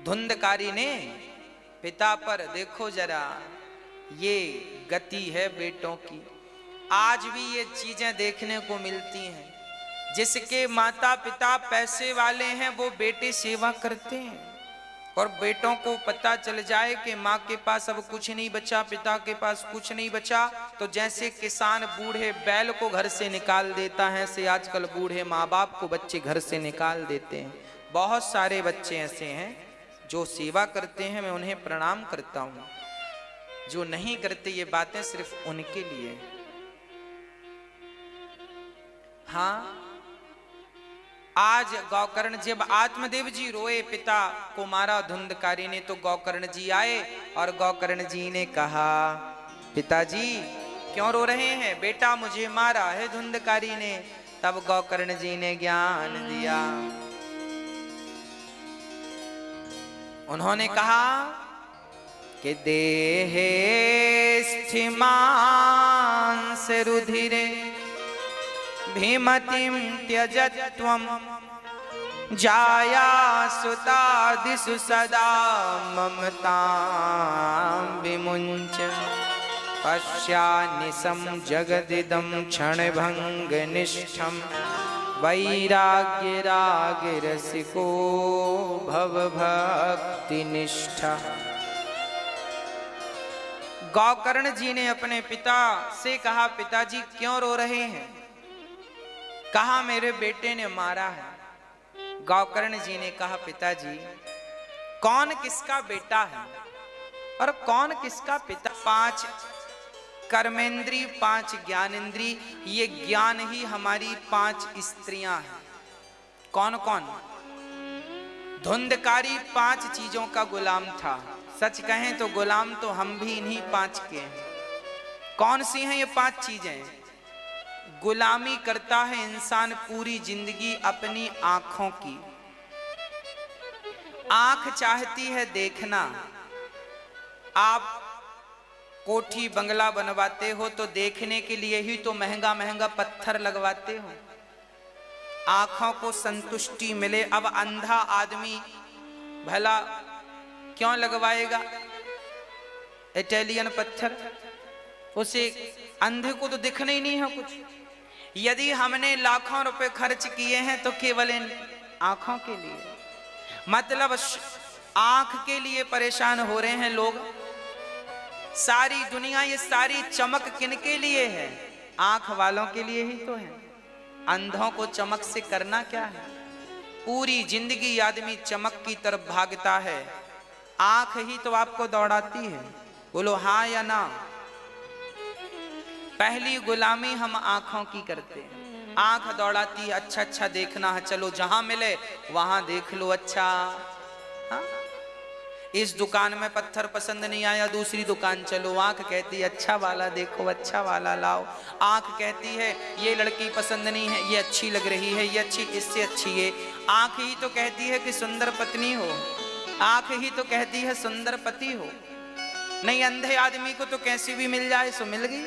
धुंधकारी ने पिता पर। देखो जरा, ये गति है बेटों की। आज भी ये चीजें देखने को मिलती हैं। जिसके माता पिता पैसे वाले हैं वो बेटे सेवा करते हैं, और बेटों को पता चल जाए कि माँ के पास अब कुछ नहीं बचा, पिता के पास कुछ नहीं बचा, तो जैसे किसान बूढ़े बैल को घर से निकाल देता है, से आजकल बूढ़े माँ बाप को बच्चे घर से निकाल देते हैं। बहुत सारे बच्चे ऐसे हैं जो सेवा करते हैं, मैं उन्हें प्रणाम करता हूँ। जो नहीं करते, ये बातें सिर्फ उनके लिए। हाँ, आज गौकर्ण, जब आत्मदेव जी रोए पिता को मारा धुंधकारी ने, तो गौकर्ण जी आए और गौकर्ण जी ने कहा, पिताजी क्यों रो रहे हैं? बेटा मुझे मारा है धुंधकारी ने। तब गौकर्ण जी ने ज्ञान दिया। उन्होंने कहा कि देहे स्थिमांस रुधिरे भीमतिं त्यजत्वं जाया सुतादिषु सदा ममतां विमुञ्च पश्यानिशं जगदिदं क्षणभङ्गनिष्ठं वैराग्यरागरसिको भवभक्तिनिष्ठा। गौकर्ण जी ने अपने पिता से कहा, पिताजी क्यों रो रहे हैं? कहा मेरे बेटे ने मारा है। गौकर्ण जी ने कहा, पिताजी कौन किसका बेटा है और कौन किसका पिता? 5 कर्मेंद्री, 5 ज्ञानेंद्री, ये ज्ञान ही हमारी 5 स्त्रियां हैं। कौन कौन? धुंधकारी 5 चीजों का गुलाम था। सच कहें तो गुलाम तो हम भी इन्हीं 5 के हैं। कौन सी हैं ये 5 चीजें? गुलामी करता है इंसान पूरी जिंदगी अपनी आंखों की। आंख चाहती है देखना। आप कोठी बंगला बनवाते हो तो देखने के लिए ही तो महंगा महंगा पत्थर लगवाते हो, आंखों को संतुष्टि मिले। अब अंधा आदमी भला क्यों लगवाएगा इटालियन पत्थर? उसे अंधे को तो दिखना ही नहीं है कुछ। यदि हमने लाखों रुपए खर्च किए हैं तो केवल इन आंखों के लिए, मतलब आंख के लिए परेशान हो रहे हैं लोग। सारी दुनिया, ये सारी चमक किन के लिए है? आंख वालों के लिए ही तो है। अंधों को चमक से करना क्या है? पूरी जिंदगी आदमी चमक की तरफ भागता है, आंख ही तो आपको दौड़ाती है। बोलो हाँ या ना? पहली गुलामी हम आंखों की करते हैं। आंख दौड़ाती है, अच्छा अच्छा देखना है, चलो जहां मिले वहां देख लो। अच्छा हाँ? इस दुकान में पत्थर पसंद नहीं आया, दूसरी दुकान चलो। आंख कहती है अच्छा वाला देखो, अच्छा वाला लाओ। आंख कहती है ये लड़की पसंद नहीं है, ये अच्छी लग रही है, ये अच्छी, इससे अच्छी है। आंख ही तो कहती है कि सुंदर पत्नी हो, आंख ही तो कहती है सुंदर पति हो। नहीं, अंधे आदमी को तो कैसी भी मिल जाए सो मिल गई।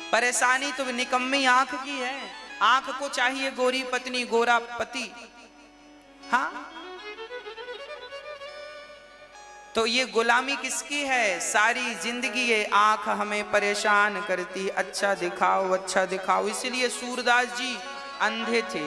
परेशानी तो निकम्मी आंख की है। आंख को चाहिए गोरी पत्नी, गोरा पति। हाँ, तो ये गुलामी किसकी है? सारी जिंदगी ये आंख हमें परेशान करती। अच्छा दिखाओ, अच्छा दिखाओ। इसलिए सूरदास जी अंधे थे।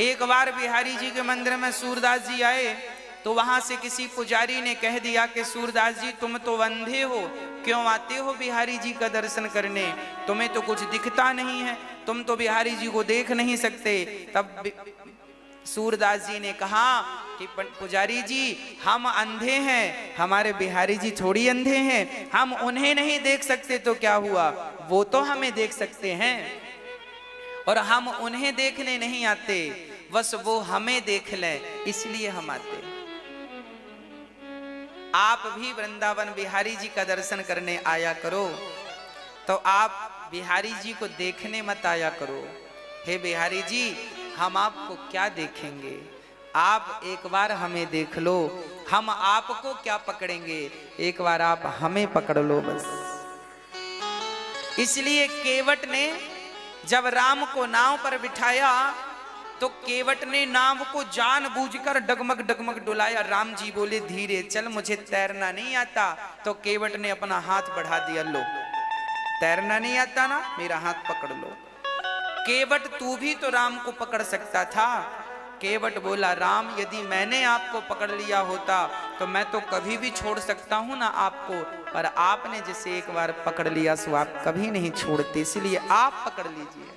एक बार बिहारी जी के मंदिर में सूरदास जी आए तो वहां से किसी पुजारी ने कह दिया कि सूरदास जी तुम तो अंधे हो, क्यों आते हो बिहारी जी का दर्शन करने? तुम्हें तो कुछ दिखता नहीं है, तुम तो बिहारी जी को देख नहीं सकते। तब सूरदास जी ने कहा कि पुजारी जी हम अंधे हैं, हमारे बिहारी जी थोड़ी अंधे हैं। हम उन्हें नहीं देख सकते तो क्या हुआ, वो तो हमें देख सकते हैं। और हम उन्हें देखने नहीं आते, बस वो हमें देख लें इसलिए हम आते। आप भी वृंदावन बिहारी जी का दर्शन करने आया करो, तो आप बिहारी जी को देखने मत आया करो। हे बिहारी जी, हम आपको क्या देखेंगे? आप एक बार हमें देख लो, हम आपको क्या पकड़ेंगे? एक बार आप हमें पकड़ लो बस। इसलिए केवट ने जब राम को नाव पर बिठाया तो केवट ने नाव को जानबूझकर डगमग डगमग डुलाया। राम जी बोले धीरे चल, मुझे तैरना नहीं आता। तो केवट ने अपना हाथ बढ़ा दिया, लो तैरना नहीं आता ना, मेरा हाथ पकड़ लो। केवट तू भी तो राम को पकड़ सकता था। केवट बोला, राम यदि मैंने आपको पकड़ लिया होता तो मैं तो कभी भी छोड़ सकता हूं ना आपको, पर आपने जिसे एक बार पकड़ लिया सो आप कभी नहीं छोड़ते, इसलिए आप पकड़ लीजिए।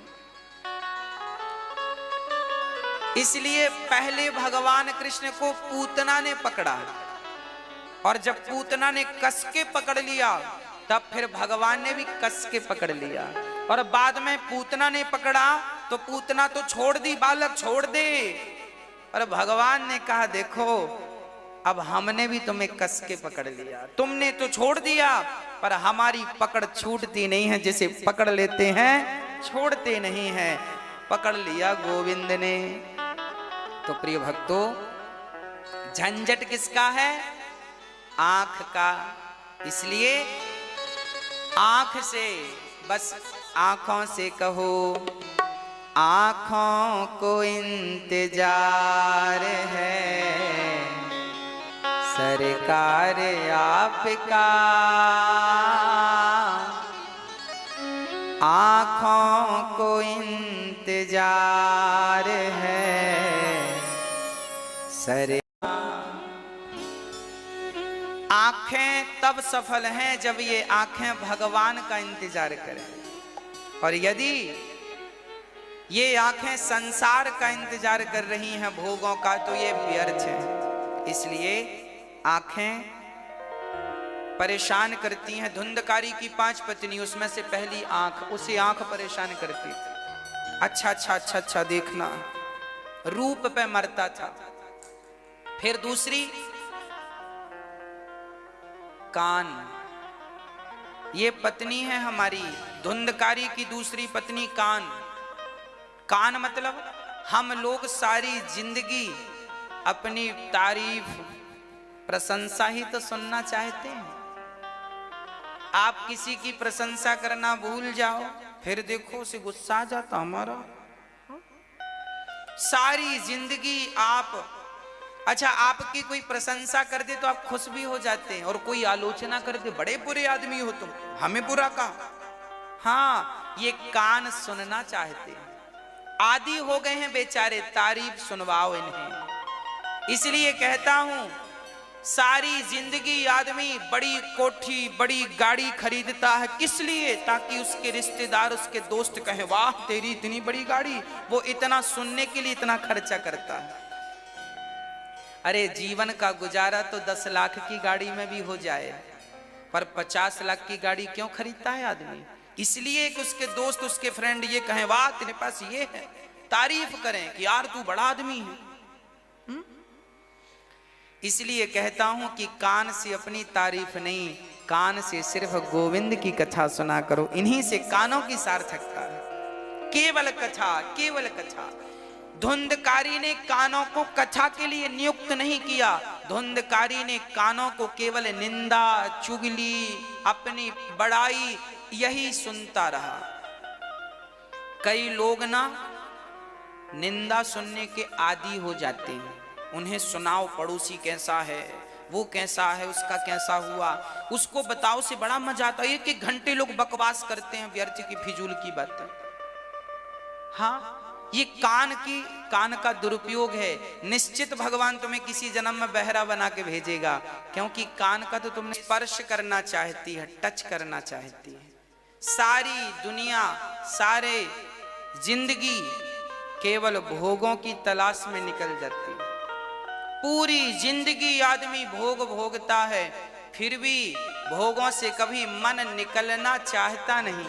इसलिए पहले भगवान कृष्ण को पूतना ने पकड़ा, और जब पूतना ने कस के पकड़ लिया तब फिर भगवान ने भी कस के पकड़ लिया। और बाद में पूतना ने पकड़ा तो पूतना तो छोड़ दी, बालक छोड़ दे। और भगवान ने कहा देखो अब हमने भी तुम्हें कस के पकड़ लिया, तुमने तो छोड़ दिया पर हमारी पकड़ छूटती नहीं है, जिसे पकड़ लेते हैं छोड़ते नहीं हैं। पकड़ लिया गोविंद ने। तो प्रिय भक्तों, झंझट किसका है? आंख का। इसलिए आंख से बस आंखों से कहो, आंखों को इंतजार है सरकार आपका, आंखों को इंतजार है सरकार। आंखें तब सफल हैं जब ये आंखें भगवान का इंतजार करें, और यदि ये आंखें संसार का इंतजार कर रही हैं भोगों का, तो ये व्यर्थ है। इसलिए आंखें परेशान करती हैं। धुंधकारी की 5 पत्नी, उसमें से पहली आंख, उसे आंख परेशान करती थी। अच्छा अच्छा अच्छा अच्छा देखना, रूप पे मरता था। फिर दूसरी कान, ये पत्नी है हमारी धुंधकारी की दूसरी पत्नी कान। कान मतलब हम लोग सारी जिंदगी अपनी तारीफ प्रशंसा ही तो सुनना चाहते हैं। आप किसी की प्रशंसा करना भूल जाओ, फिर देखो उसे गुस्सा आ जाता हमारा। सारी जिंदगी आप, अच्छा आपकी कोई प्रशंसा कर दे तो आप खुश भी हो जाते हैं, और कोई आलोचना कर दे, बड़े बुरे आदमी हो तुम, हमें बुरा कहा। हाँ, ये कान सुनना चाहते हैं, आदी हो गए हैं बेचारे, तारीफ सुनवाओ इन्हें। इसलिए कहता हूं, सारी जिंदगी आदमी बड़ी कोठी बड़ी गाड़ी खरीदता है, किस लिए? ताकि उसके रिश्तेदार उसके दोस्त कहे वाह तेरी इतनी बड़ी गाड़ी। वो इतना सुनने के लिए इतना खर्चा करता है। अरे जीवन का गुजारा तो 10 लाख की गाड़ी में भी हो जाए, पर 50 लाख की गाड़ी क्यों खरीदता है आदमी? इसलिए कि उसके दोस्त उसके फ्रेंड ये कहें वाह तेरे पास ये है, तारीफ करें कि यार तू बड़ा आदमी है। इसलिए कहता हूं कि कान से अपनी तारीफ नहीं, कान से सिर्फ गोविंद की कथा सुना करो, इन्हीं से कानों की सार्थकता है। केवल कथा, केवल कथा। धुंधकारी ने कानों को कथा के लिए नियुक्त नहीं किया, धुंधकारी ने कानों को केवल निंदा चुगली अपनी बड़ाई यही सुनता रहा। कई लोग ना निंदा सुनने के आदी हो जाते हैं। उन्हें सुनाओ पड़ोसी कैसा है, वो कैसा है, उसका कैसा हुआ, उसको बताओ से बड़ा मजा आता है। 1-1 घंटे लोग बकवास करते हैं, व्यर्थ की फिजूल की बातें। हाँ, ये कान का दुरुपयोग है। निश्चित भगवान तुम्हें किसी जन्म में बहरा बना के भेजेगा, क्योंकि कान का तो तुमने स्पर्श करना चाहती है, टच करना चाहती है। सारी दुनिया, सारे जिंदगी केवल भोगों की तलाश में निकल जाती है। पूरी जिंदगी आदमी भोग भोगता है, फिर भी भोगों से कभी मन निकलना चाहता नहीं।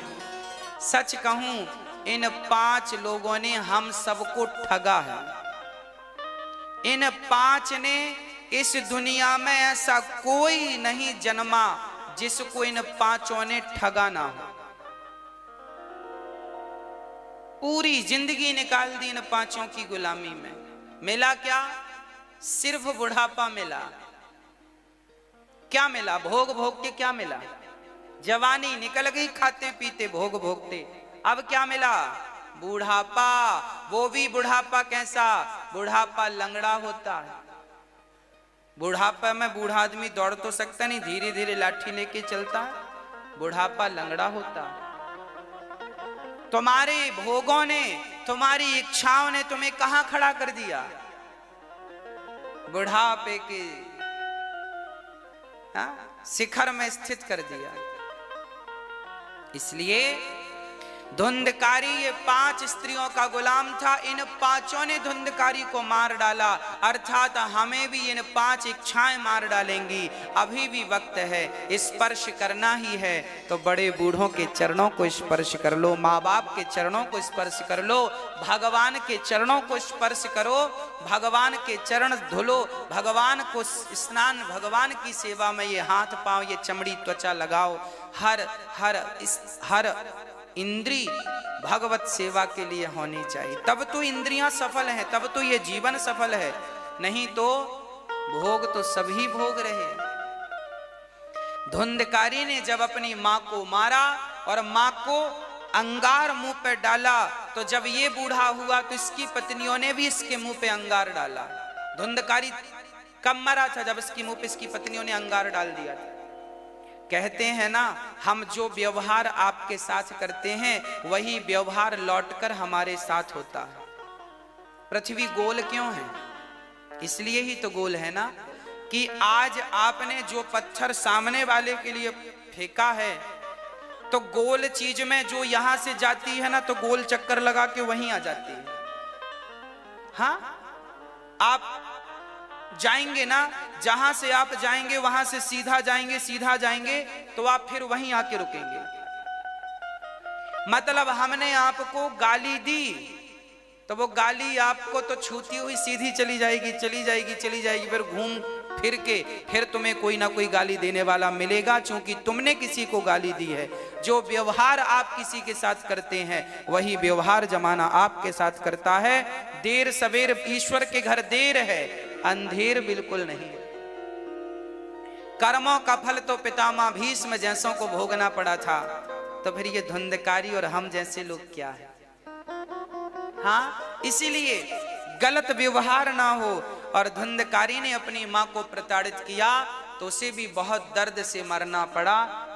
सच कहूं, इन 5 लोगों ने हम सबको ठगा है। इन 5 ने, इस दुनिया में ऐसा कोई नहीं जन्मा जिसको इन 5 ने ठगा ना हो। पूरी जिंदगी निकाल दी इन 5 की गुलामी में। मिला क्या? सिर्फ बुढ़ापा मिला। क्या मिला? भोग भोग के क्या मिला? जवानी निकल गई खाते पीते भोग भोगते। अब क्या मिला? बुढ़ापा। वो भी बुढ़ापा कैसा? बुढ़ापा लंगड़ा होता है। बुढ़ापा में बूढ़ा आदमी दौड़ तो सकता नहीं, धीरे धीरे लाठी लेके चलता है। बुढ़ापा लंगड़ा होता है। तुम्हारे भोगों ने, तुम्हारी इच्छाओं ने तुम्हें कहां खड़ा कर दिया? बुढ़ापे के शिखर में स्थित कर दिया। इसलिए धुंधकारी ये 5 स्त्रियों का गुलाम था। इन 5 ने धुंधकारी को मार डाला, अर्थात हमें भी इन 5 इच्छाएं मार डालेंगी। अभी भी वक्त है, स्पर्श करना ही है तो बड़े बूढ़ों के चरणों को स्पर्श कर लो, माँ बाप के चरणों को स्पर्श कर लो, भगवान के चरणों को स्पर्श करो, भगवान के चरण धुलो, भगवान को स्नान, भगवान की सेवा में ये हाथ पांव, ये चमड़ी त्वचा लगाओ। हर इंद्री भगवत सेवा के लिए होनी चाहिए, तब तो इंद्रियां सफल हैं, तब तो ये जीवन सफल है। नहीं तो भोग तो सभी भोग रहे। धुंधकारी ने जब अपनी मां को मारा और मां को अंगार मुंह पे डाला तो जब ये बूढ़ा हुआ तो इसकी पत्नियों ने भी इसके मुंह पे अंगार डाला। धुंधकारी कब मरा था? जब इसकी मुंह पे इसकी पत्नियों ने अंगार डाल दिया था। कहते हैं ना, हम जो व्यवहार आपके साथ करते हैं वही व्यवहार लौटकर हमारे साथ होता है। पृथ्वी गोल क्यों है? इसलिए ही तो गोल है ना कि आज आपने जो पत्थर सामने वाले के लिए फेंका है तो गोल चीज में जो यहां से जाती है ना तो गोल चक्कर लगा के वहीं आ जाती है। हाँ, आप जाएंगे ना, जहां से आप जाएंगे वहां से सीधा जाएंगे तो आप फिर वहीं आके रुकेंगे। मतलब हमने आपको गाली दी तो वो गाली आपको तो छूती हुई सीधी चली जाएगी, फिर घूम फिर के फिर तुम्हें कोई ना कोई गाली देने वाला मिलेगा, क्योंकि तुमने किसी को गाली दी है। जो व्यवहार आप किसी के साथ करते हैं वही व्यवहार जमाना आपके साथ करता है। देर सवेर ईश्वर के घर देर है, अंधेर बिल्कुल नहीं। कर्मों का फल तो पितामह भीष्म जैसों को भोगना पड़ा था, तो फिर ये धुंधकारी और हम जैसे लोग क्या है? हाँ, इसीलिए गलत व्यवहार ना हो। और धुंधकारी ने अपनी माँ को प्रताड़ित किया तो उसे भी बहुत दर्द से मरना पड़ा।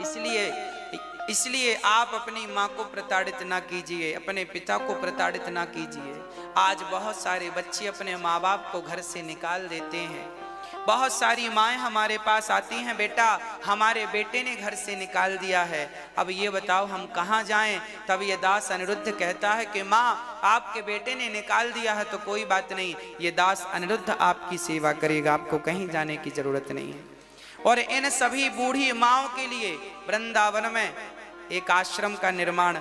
इसलिए आप अपनी माँ को प्रताड़ित ना कीजिए, अपने पिता को प्रताड़ित ना कीजिए। आज बहुत सारे बच्चे अपने माँ बाप को घर से निकाल देते हैं। बहुत सारी माएँ हमारे पास आती हैं, बेटा हमारे बेटे ने घर से निकाल दिया है, अब ये बताओ हम कहाँ जाएं? तब ये दास अनिरुद्ध कहता है कि माँ, आपके बेटे ने निकाल दिया है तो कोई बात नहीं, ये दास अनिरुद्ध आपकी सेवा करेगा, आपको कहीं जाने की जरूरत नहीं है। और इन सभी बूढ़ी माँओं के लिए वृंदावन में एक आश्रम का निर्माण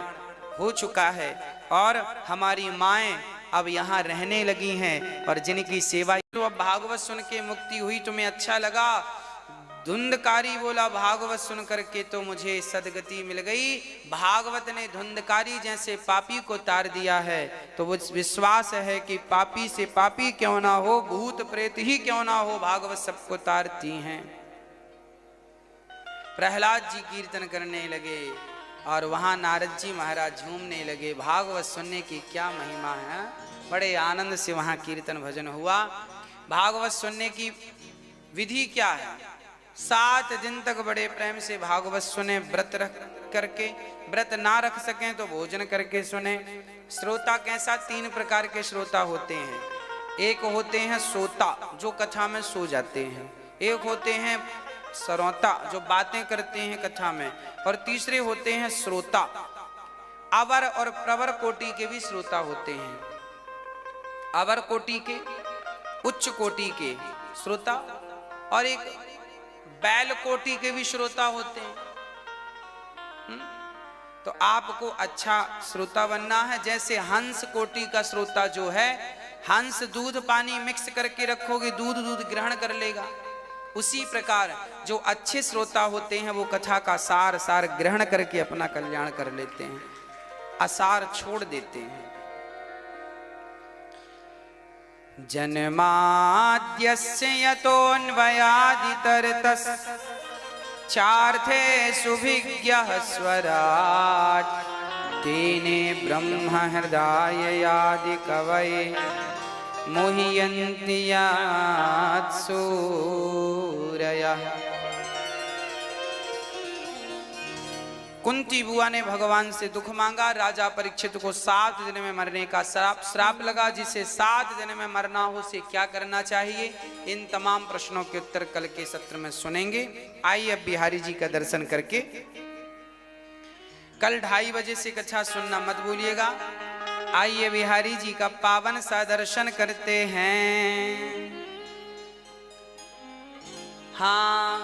हो चुका है और हमारी माएँ अब यहाँ रहने लगी हैं और जिनकी सेवा। तो अब भागवत सुन के मुक्ति हुई, तुम्हें अच्छा लगा? धुंधकारी बोला भागवत सुन करके तो मुझे सदगति मिल गई। भागवत ने धुंधकारी जैसे पापी को तार दिया है, तो वो विश्वास है कि पापी से पापी क्यों ना हो, भूत प्रेत ही क्यों ना हो, भागवत सबको तारती हैं। प्रहलाद जी कीर्तन करने लगे और वहां नारद जी महाराज झूमने लगे। भागवत सुनने की क्या महिमा है, बड़े आनंद से वहां कीर्तन भजन हुआ। भागवत सुनने की विधि क्या है? 7 दिन तक बड़े प्रेम से भागवत सुने, व्रत रख करके, व्रत ना रख सकें तो भोजन करके सुने। श्रोता कैसा? 3 प्रकार के श्रोता होते हैं। एक होते हैं श्रोता जो कथा में सो जाते हैं, एक होते हैं श्रोता जो बातें करते हैं कथा में, और तीसरे होते हैं श्रोता। अवर और प्रवर कोटि के भी श्रोता होते हैं। अवर कोटि के, उच्च कोटि के श्रोता, और एक बैल कोटि के भी श्रोता होते हैं। तो आपको अच्छा श्रोता बनना है। जैसे हंस कोटि का श्रोता जो है, हंस दूध पानी मिक्स करके रखोगे दूध ग्रहण कर लेगा। उसी प्रकार जो अच्छे श्रोता होते हैं वो कथा का सार ग्रहण करके अपना कल्याण कर लेते हैं, असार छोड़ देते हैं। जन्माद्यस्य यतोऽन्वयादितरतस् चार्थे सुभिज्ञः स्वराट् तेने ब्रह्म हृदयादि कवये मुह्यन्ति यात् सूरयः। कुंती बुआ ने भगवान से दुख मांगा। राजा परीक्षित को 7 दिन में मरने का श्राप लगा। जिसे 7 दिन में मरना हो उसे क्या करना चाहिए? इन तमाम प्रश्नों के उत्तर कल के सत्र में सुनेंगे। आइए अब बिहारी जी का दर्शन करके, कल 2:30 बजे से कथा सुनना मत भूलिएगा। आइए बिहारी जी का पावन सा दर्शन करते हैं। हाँ,